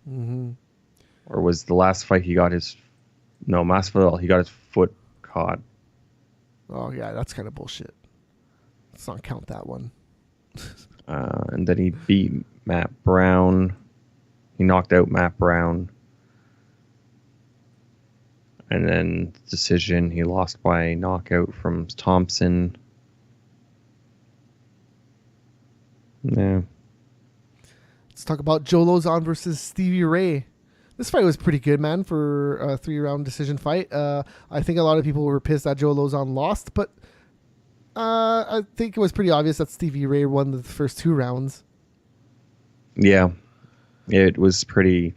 Mm-hmm. Or was the last fight he got his... No, Nashville, he got his foot caught. Oh, yeah, that's kind of bullshit. Let's not count that one. And then he beat Matt Brown. He knocked out Matt Brown. And then decision, he lost by knockout from Thompson. Yeah. Let's talk about Joe Lozon versus Stevie Ray. This fight was pretty good, man, for a 3-round decision fight. I think a lot of people were pissed that Joe Lozon lost, but I think it was pretty obvious that Stevie Ray won the first 2 rounds. Yeah, it was pretty...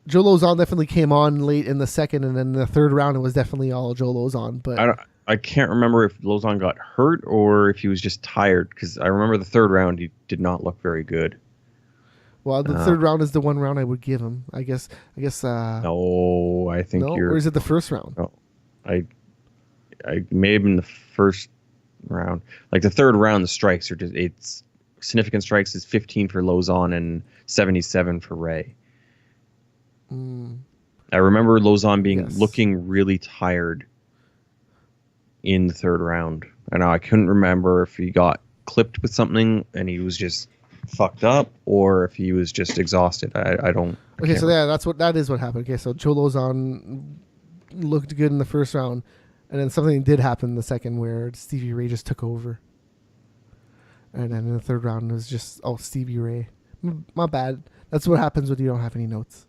Joe Lozon definitely came on late in the second, and then the 3rd round, it was definitely all Joe Lozon. But I can't remember if Lozon got hurt or if he was just tired, because I remember the 3rd round, he did not look very good. Well, the 3rd round is the one round I would give him. I guess. No, I think you're. Or is it the 1st round? No, I may have been the 1st round. Like the 3rd round, the strikes are just it's significant strikes is 15 for Lozon and 77 for Ray. I remember Lozon looking really tired in the 3rd round. I know I couldn't remember if he got clipped with something and he was just fucked up or if he was just exhausted. I don't. Okay, so yeah, that is what happened. Okay, so Joe Lozon looked good in the 1st round, and then something did happen in the 2nd where Stevie Ray just took over, and then in the 3rd round it was just Stevie Ray. My bad. That's what happens when you don't have any notes.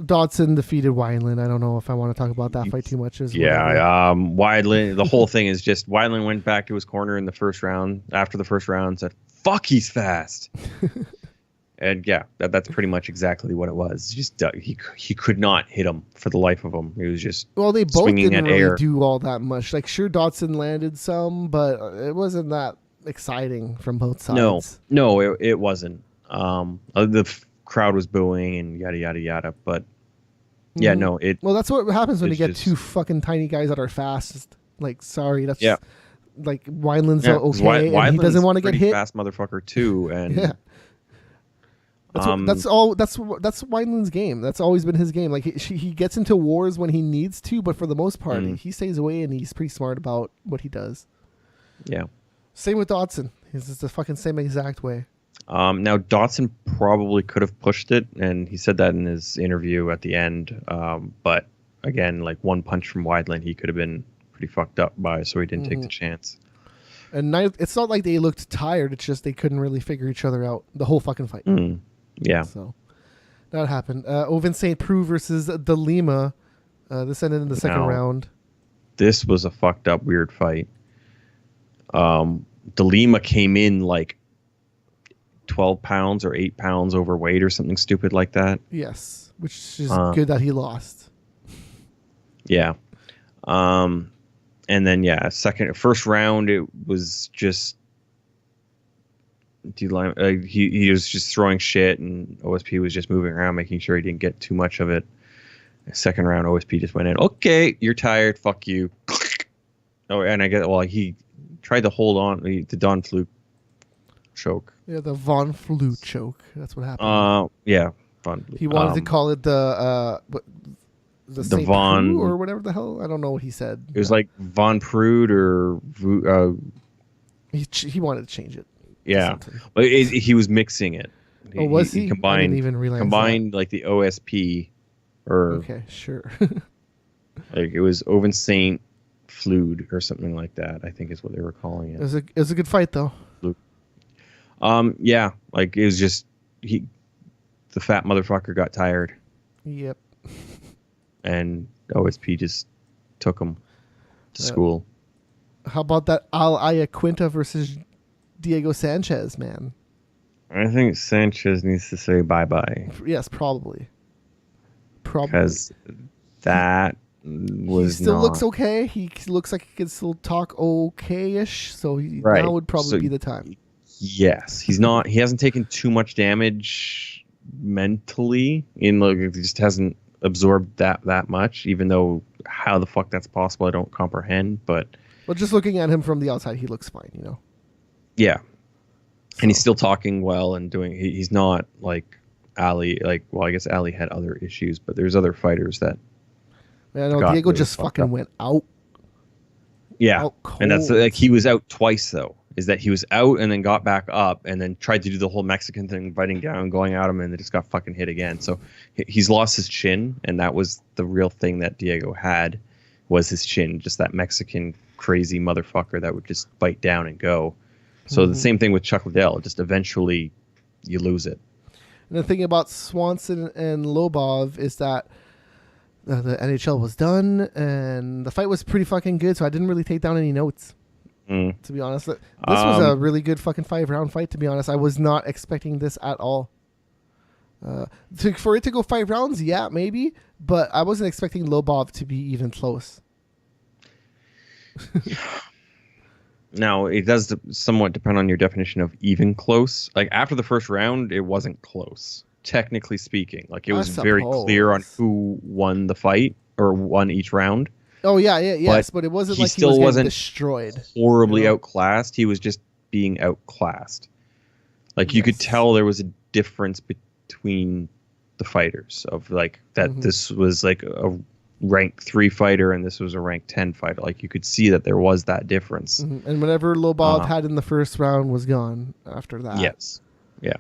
Dodson defeated Wineland. I don't know if I want to talk about that fight too much. Wineland. The whole thing is just Wineland went back to his corner in the 1st round. After the 1st round, said, "Fuck, he's fast." And yeah, that's pretty much exactly what it was. Just he could not hit him for the life of him. He was just they both didn't really air. Do all that much. Like sure, Dodson landed some, but it wasn't that exciting from both sides. No, it wasn't. The crowd was booing and yada yada yada, but yeah, no, it. Well, that's what happens when you get 2 fucking tiny guys that are fast. Like, sorry, that's like Wineland's okay, and he doesn't want to get hit. Fast motherfucker too, and yeah. That's Wineland's game. That's always been his game. Like he gets into wars when he needs to, but for the most part, he stays away and he's pretty smart about what he does. Yeah. Same with Dodson. He's just the fucking same exact way. Now Dodson probably could have pushed it, and he said that in his interview at the end. But again, like one punch from Wineland, he could have been pretty fucked up by, so he didn't take the chance. And it's not like they looked tired. It's just they couldn't really figure each other out the whole fucking fight. Yeah. So that happened. Ovince St. Preux versus De Lima. This ended in the 2nd round. This was a fucked up, weird fight. De Lima came in like 12 pounds or 8 pounds overweight or something stupid like that. Yes, which is good that he lost. Yeah. And then first round it was just he was just throwing shit, and OSP was just moving around making sure he didn't get too much of it. Second round, OSP just went in. Okay, you're tired. Fuck you. Oh, and he tried to hold on the Don Fluke choke. Yeah, the Von Fluke choke. That's what happened. Yeah, Von. He wanted to call it the Saint Von Preux or whatever the hell. I don't know what he said. It was like Von Prude or he wanted to change it. Yeah, but he was mixing it. Oh, was he? Combined, I didn't even realize combined that. like the OSP or okay, sure. like it was Oven Saint Flude or something like that. I think is what they were calling it. It was a good fight though. Yeah, like it was just the fat motherfucker got tired. Yep. And OSP just took him to school. How about that Al Iaquinta versus Diego Sanchez, man? I think Sanchez needs to say bye-bye. Yes, probably. Because that was he still looks okay. He looks like he can still talk okay-ish, so right. Now would probably be the time. Yes. He hasn't taken too much damage mentally. He just hasn't absorbed that much, even though how the fuck that's possible I don't comprehend. But just looking at him from the outside, he looks fine, you know. Yeah. And he's still talking well and doing. He's not like Ali. I guess Ali had other issues, but there's other fighters that. Man, no, Diego just fucking went out. Yeah, out cold. And that's like he was out twice though. Is that he was out and then got back up and then tried to do the whole Mexican thing, biting down, going at him, and then just got fucking hit again. So he's lost his chin, and that was the real thing that Diego had, was his chin, just that Mexican crazy motherfucker that would just bite down and go. So the same thing with Chuck Liddell. Just eventually, you lose it. And the thing about Swanson and Lobov is that the NHL was done, and the fight was pretty fucking good. So I didn't really take down any notes, to be honest. This was a really good fucking 5-round fight. To be honest, I was not expecting this at all. For it to go 5 rounds, yeah, maybe, but I wasn't expecting Lobov to be even close. Now, it does somewhat depend on your definition of even close. Like, after the first round, it wasn't close, technically speaking. Like, it was very clear on who won the fight or won each round. Oh, yes, but it wasn't like he was getting destroyed. Horribly outclassed. He was just being outclassed. Like, you could tell there was a difference between the fighters of, like, that this was, like, a rank 3 fighter and this was a rank 10 fighter. Like, you could see that there was that difference. And whatever Lobov had in the first round was gone after that. Yes. Yeah.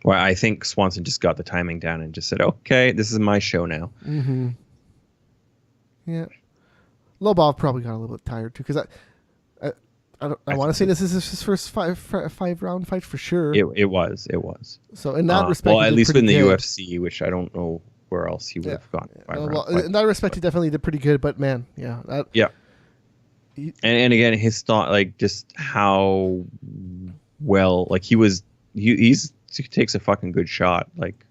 Well, I think Swanson just got the timing down and just said, okay, this is my show now. Yeah. Lobov probably got a little bit tired too, because I want to say this is his first five round fight for sure. It was. So in that respect, well, at least in the UFC, which I don't know where else he would have gone. In that respect, he definitely did pretty good. But man, and again, his thought, like, just how well, like, he takes a fucking good shot. Like,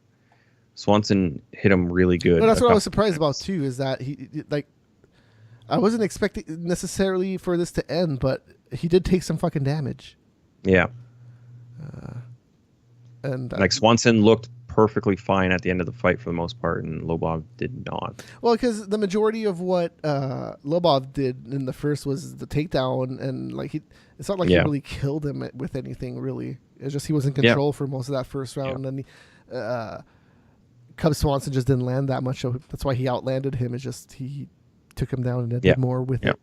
Swanson hit him really good. Well, that's what I was surprised about too, is that he, like, I wasn't expecting necessarily for this to end, but he did take some fucking damage. Yeah. And like, Swanson looked perfectly fine at the end of the fight for the most part, and Lobov did not. Well, because the majority of what Lobov did in the first was the takedown, and like it's not like he really killed him with anything really. It's just he was in control for most of that first round, and Cub Swanson just didn't land that much, so that's why he outlanded him. It's just he took him down and did more with it.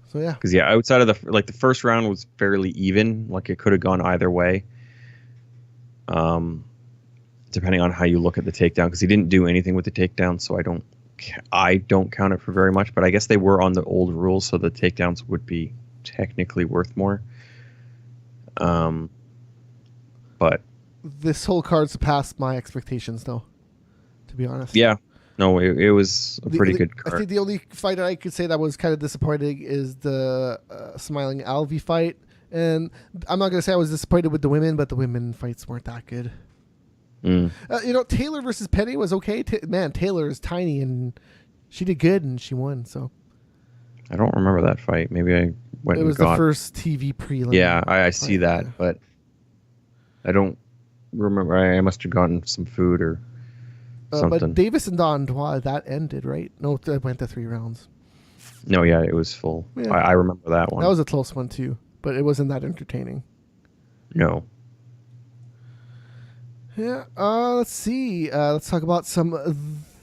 So because outside of the first round was fairly even. Like, it could have gone either way. Depending on how you look at the takedown, because he didn't do anything with the takedown, so I don't count it for very much. But I guess they were on the old rules, so the takedowns would be technically worth more. But this whole card surpassed my expectations, though, to be honest. Yeah. No, it was a pretty good card. I think the only fight I could say that was kind of disappointing is the Smiling Alvey fight. And I'm not gonna say I was disappointed with the women, but the women fights weren't that good. Taylor versus Penny was okay. Man, Taylor is tiny and she did good and she won. So I don't remember that fight. Maybe I went. It was the first TV prelim. Yeah, I see that, but I don't remember. I must have gotten some food or something. But Davis and Dondois, that ended, right? No, it went to 3 rounds. No, yeah, it was full. Yeah. I remember that one. That was a close one too, but it wasn't that entertaining. No. Yeah. Let's see. Let's talk about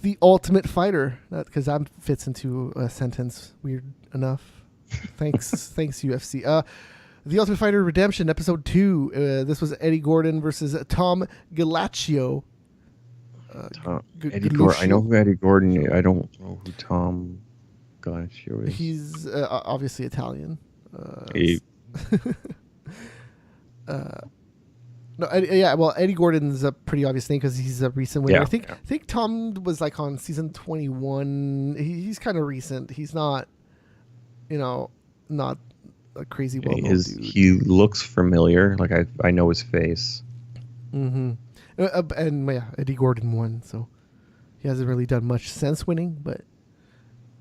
the Ultimate Fighter, because that fits into a sentence weird enough. Thanks, UFC. The Ultimate Fighter Redemption, episode 2. This was Eddie Gordon versus Tom Galaccio. Eddie Gordon. I know who Eddie Gordon is. I don't know who Tom Galaccio is. He's obviously Italian. Eddie Gordon's a pretty obvious name because he's a recent winner. Yeah, I think Tom was like on season 21. He's kind of recent. He's not, not a crazy well-known dude. He looks familiar. Like I know his face. Mm-hmm. Eddie Gordon won, so he hasn't really done much since winning. But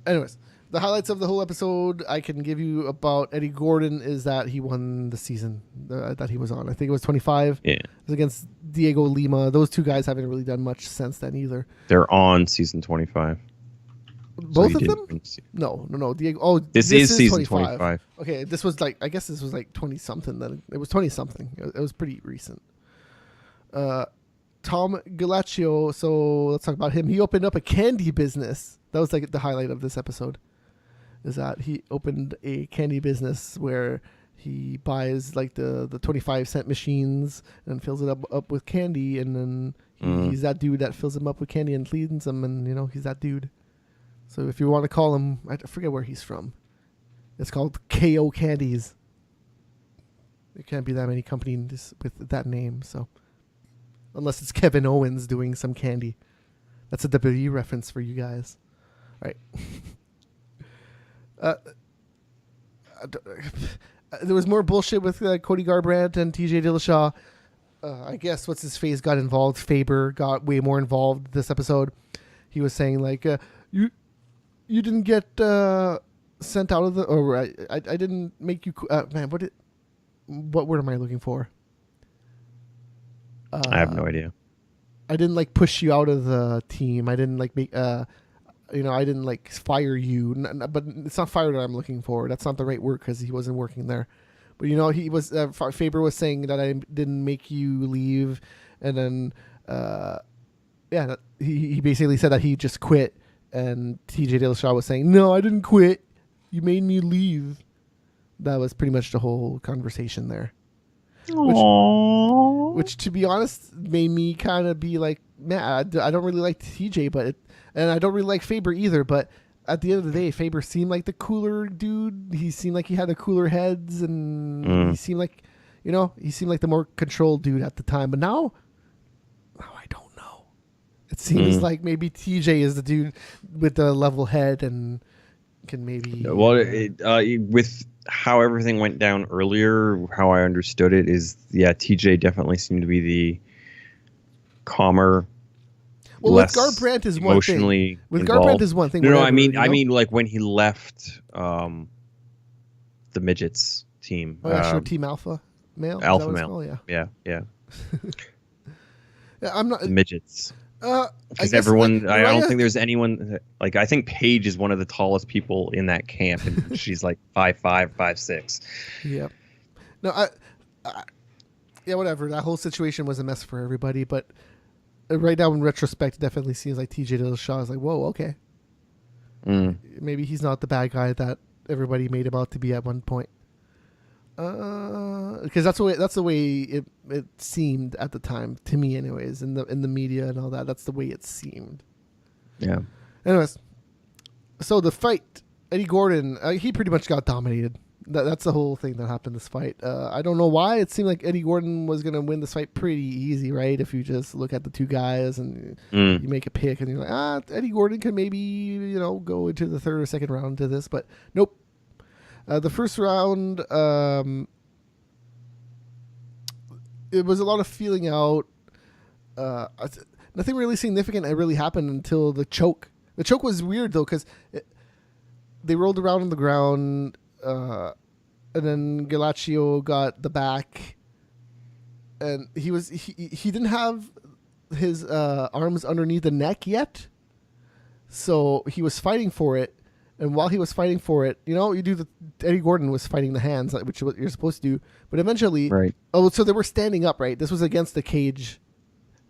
anyways, the highlights of the whole episode I can give you about Eddie Gordon is that he won the season that he was on. I think it was 25. Yeah. It was against Diego Lima. Those two guys haven't really done much since then either. They're on season 25. Both of them? No. Diego. Oh, this is season 25. Okay, this was I guess this was 20 something. Then it was 20 something. It was pretty recent. Tom Galaccio. So let's talk about him. He opened up a candy business. That was the highlight of this episode. Is that he opened a candy business where he buys the 25-cent machines and fills it up with candy, and then he's that dude that fills them up with candy and cleans them, and he's that dude. So if you want to call him, I forget where he's from. It's called KO Candies. There can't be that many companies with that name, so unless it's Kevin Owens doing some candy. That's a WWE reference for you guys. All right. There was more bullshit with Cody Garbrandt and TJ Dillashaw. I guess what's his face got involved. Faber got way more involved this episode. He was saying you didn't get sent out of the, or I didn't make you man. What word am I looking for? I have no idea. I didn't push you out of the team. I didn't make I didn't fire you, but it's not fire that I'm looking for. That's not the right word because he wasn't working there. But he was Faber was saying that I didn't make you leave, and then he basically said that he just quit, and TJ Dillashaw was saying, no, I didn't quit. You made me leave. That was pretty much the whole conversation there. Which to be honest, made me kind of be like, man, I don't really like TJ, and I don't really like Faber either. But at the end of the day, Faber seemed like the cooler dude. He seemed like he had the cooler heads, and he seemed like, the more controlled dude at the time. But now I don't know. It seems like maybe TJ is the dude with the level head and can maybe. Well, with how everything went down earlier, how I understood it is, TJ definitely seemed to be the calmer. Well, with Garbrandt is one thing. With Garbrandt is one thing. No, I mean when he left the midgets team. Oh, yeah, sure. Team Alpha Male. Alpha Male. Yeah. Yeah, I'm not the midgets. Because everyone, I don't think there's anyone I think Paige is one of the tallest people in that camp, and she's 5'5", 5'6". Yeah. No, whatever. That whole situation was a mess for everybody, but right now in retrospect, it definitely seems like TJ Dillashaw is whoa, okay. Maybe he's not the bad guy that everybody made him out to be at one point. Because that's the way it seemed at the time to me, anyways. In the media and all that, that's the way it seemed. Yeah. Anyways, so the fight, Eddie Gordon, he pretty much got dominated. That's the whole thing that happened this fight. I don't know why. It seemed like Eddie Gordon was gonna win this fight pretty easy, right? If you just look at the two guys and you make a pick, and you're like, Eddie Gordon can maybe go into the third or second round to this, but nope. The first round, it was a lot of feeling out. Nothing really significant really happened until the choke. The choke was weird though because they rolled around on the ground, and then Galaccio got the back, and he didn't have his arms underneath the neck yet, so he was fighting for it. And while he was fighting for it, Eddie Gordon was fighting the hands, which is what you're supposed to do. But eventually, right. Oh, so they were standing up, right? This was against the cage.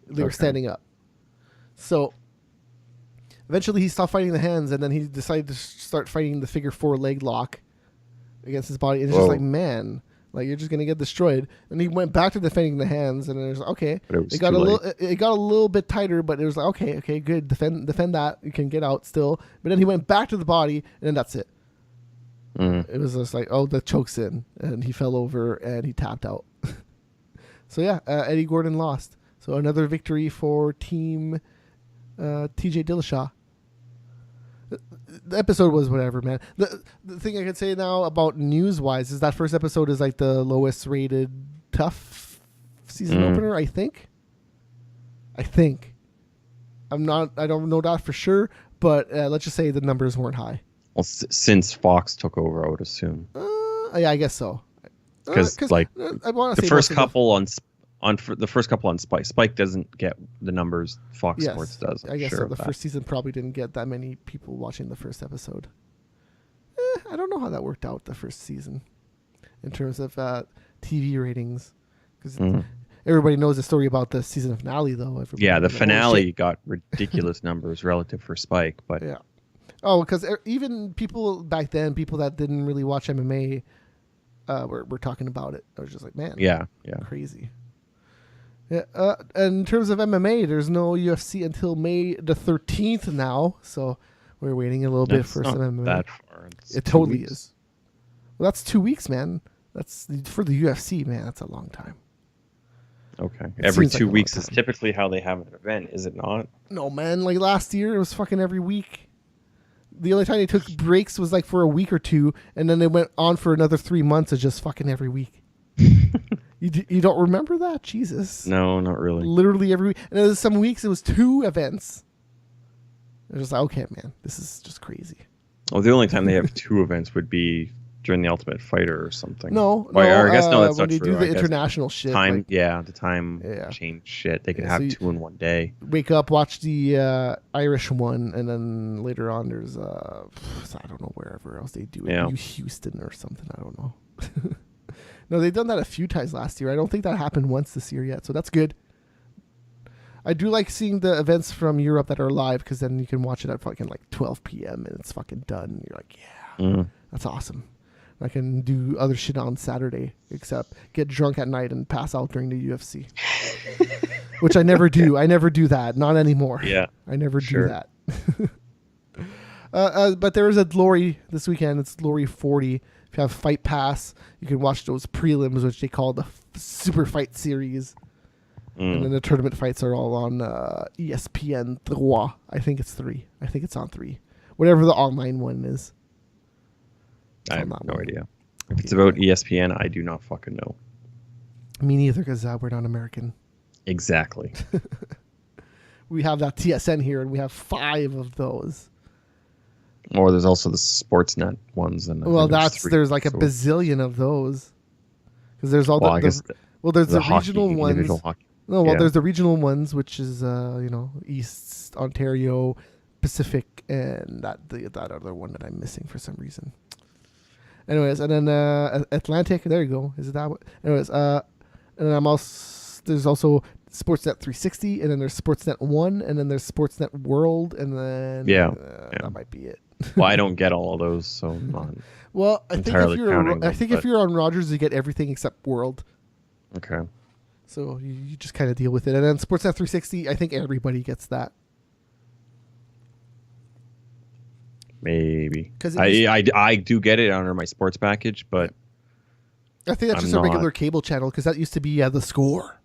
They were standing up. So eventually he stopped fighting the hands, and then he decided to start fighting the figure 4 leg lock against his body. And it's just like, man, like you're just gonna get destroyed. And he went back to defending the hands, and it was okay. It got a little bit tighter, but it was like okay, good. Defend that. You can get out still. But then he went back to the body, and then that's it. It was just like, the choke's in, and he fell over and he tapped out. So yeah, Eddie Gordon lost. So another victory for Team TJ Dillashaw. The episode was whatever, man. The thing I can say now about news-wise is that first episode is like the lowest rated tough season opener, I think. I don't know that for sure, but let's just say the numbers weren't high. Well, since Fox took over, I would assume. Yeah, I guess so. Because the first couple on Spike doesn't get the numbers Fox Sports does. I guess so. The first season probably didn't get that many people watching the first episode. I don't know how that worked out the first season in terms of TV ratings, because everybody knows the story about the season finale, though. The finale got ridiculous numbers relative for Spike, but yeah. Oh, because even people back then, people that didn't really watch MMA, were talking about it. I was just like, man, crazy. Yeah. And in terms of MMA, there's no UFC until May the 13th now, so we're waiting a little bit for some MMA. That far. It totally is. Well, that's 2 weeks, man. That's for the UFC, man. That's a long time. Okay. Every 2 weeks is typically how they have an event, is it not? No, man. Like last year, it was fucking every week. The only time they took breaks was like for a week or two, and then they went on for another 3 months of just fucking every week. You don't remember that? Jesus. No, not really. Literally every week. And then some weeks it was 2 events. It was like, okay, man, this is just crazy. Well, the only time they have 2 events would be during the Ultimate Fighter or something. No, I guess no, that's when not they true. do the international shit. Time, the time change shit. They can have 2 in one day. Wake up, watch the Irish one, and then later on there's I don't know, wherever else they do it. Yeah. Houston or something. I don't know. No, they've done that a few times last year. I don't think that happened once this year yet, so that's good. I do like seeing the events from Europe that are live, because then you can watch it at fucking like 12 p.m. and it's fucking done. And you're like, that's awesome. I can do other shit on Saturday, except get drunk at night and pass out during the UFC, which I never do. I never do that. Not anymore. Yeah, I never do that. But there is a Glory this weekend. It's Glory 40. If you have Fight Pass, you can watch those prelims, which they call the Super Fight Series. And then the tournament fights are all on ESPN 3. I think it's 3. I think it's on 3. Whatever the online one is. I have no idea. If it's about ESPN, I do not fucking know. Me neither, because we're not American. Exactly. We have that TSN here, and we have 5 of those. Or there's also the Sportsnet ones, and there's like a bazillion of those. Because there's all there's the regional ones. There's the regional ones, which is East Ontario, Pacific, and that other one that I'm missing for some reason. Anyways, and then Atlantic. There you go. Is it that one? Anyways, and then there's also Sportsnet 360, and then there's Sportsnet 1, and then there's Sportsnet World, and then that might be it. Well, I don't get all of those, so I'm not. Well, I think if you're on Rogers, you get everything except World. Okay. So you just kind of deal with it, and then Sportsnet 360, I think everybody gets that. Maybe. I do get it under my sports package, but I think that's just a regular cable channel, because that used to be The Score.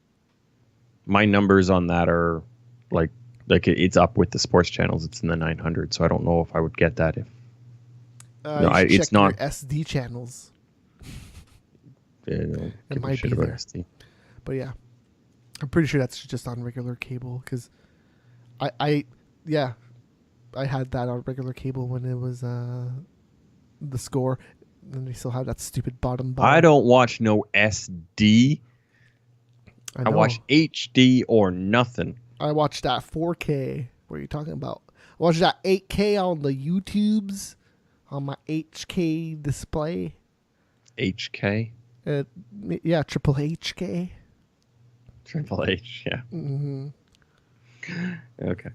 My numbers on that are like it's up with the sports channels. It's in the 900, so I don't know if I would get that if. It's not SD channels. Yeah, it might be there. SD. But yeah, I'm pretty sure that's just on regular cable because I had that on regular cable when it was the score. And they still have that stupid bottom bar. I don't watch no SD. I watch HD or nothing. I watched that 4K. What are you talking about? I watched that 8K on the YouTubes on my HK display. HK? Yeah, triple HK. Triple H, yeah. Mm-hmm. Okay.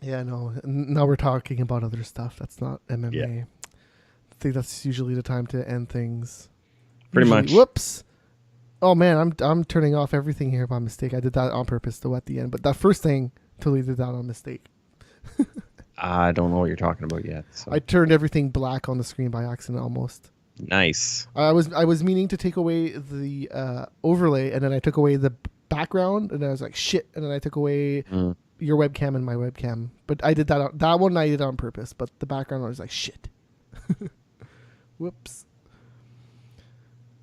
Yeah, no. Now we're talking about other stuff. That's not MMA. Yeah. I think that's usually the time to end things. Pretty much. Whoops. Oh man, I'm turning off everything here by mistake. I did that on purpose though at the end, but that first thing totally did that on mistake. I don't know what you're talking about yet. So. I turned everything black on the screen by accident almost. Nice. I was meaning to take away the overlay, and then I took away the background, and I was like shit, and then I took away your webcam and my webcam. But I did that one I did on purpose, but the background I was like shit. Whoops.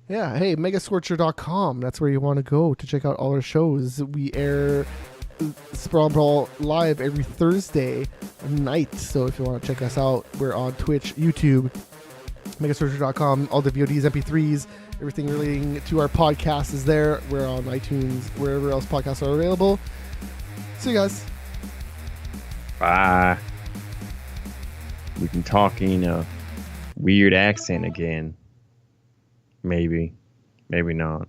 Yeah, hey, megascorcher.com. That's where you want to go to check out all our shows. We air Sprawl Brawl live every Thursday night. So if you want to check us out, we're on Twitch, YouTube, megascorcher.com. All the VODs, MP3s, everything relating to our podcast is there. We're on iTunes, wherever else podcasts are available. See you guys. Bye. We can talk in a weird accent again. Maybe. Maybe not.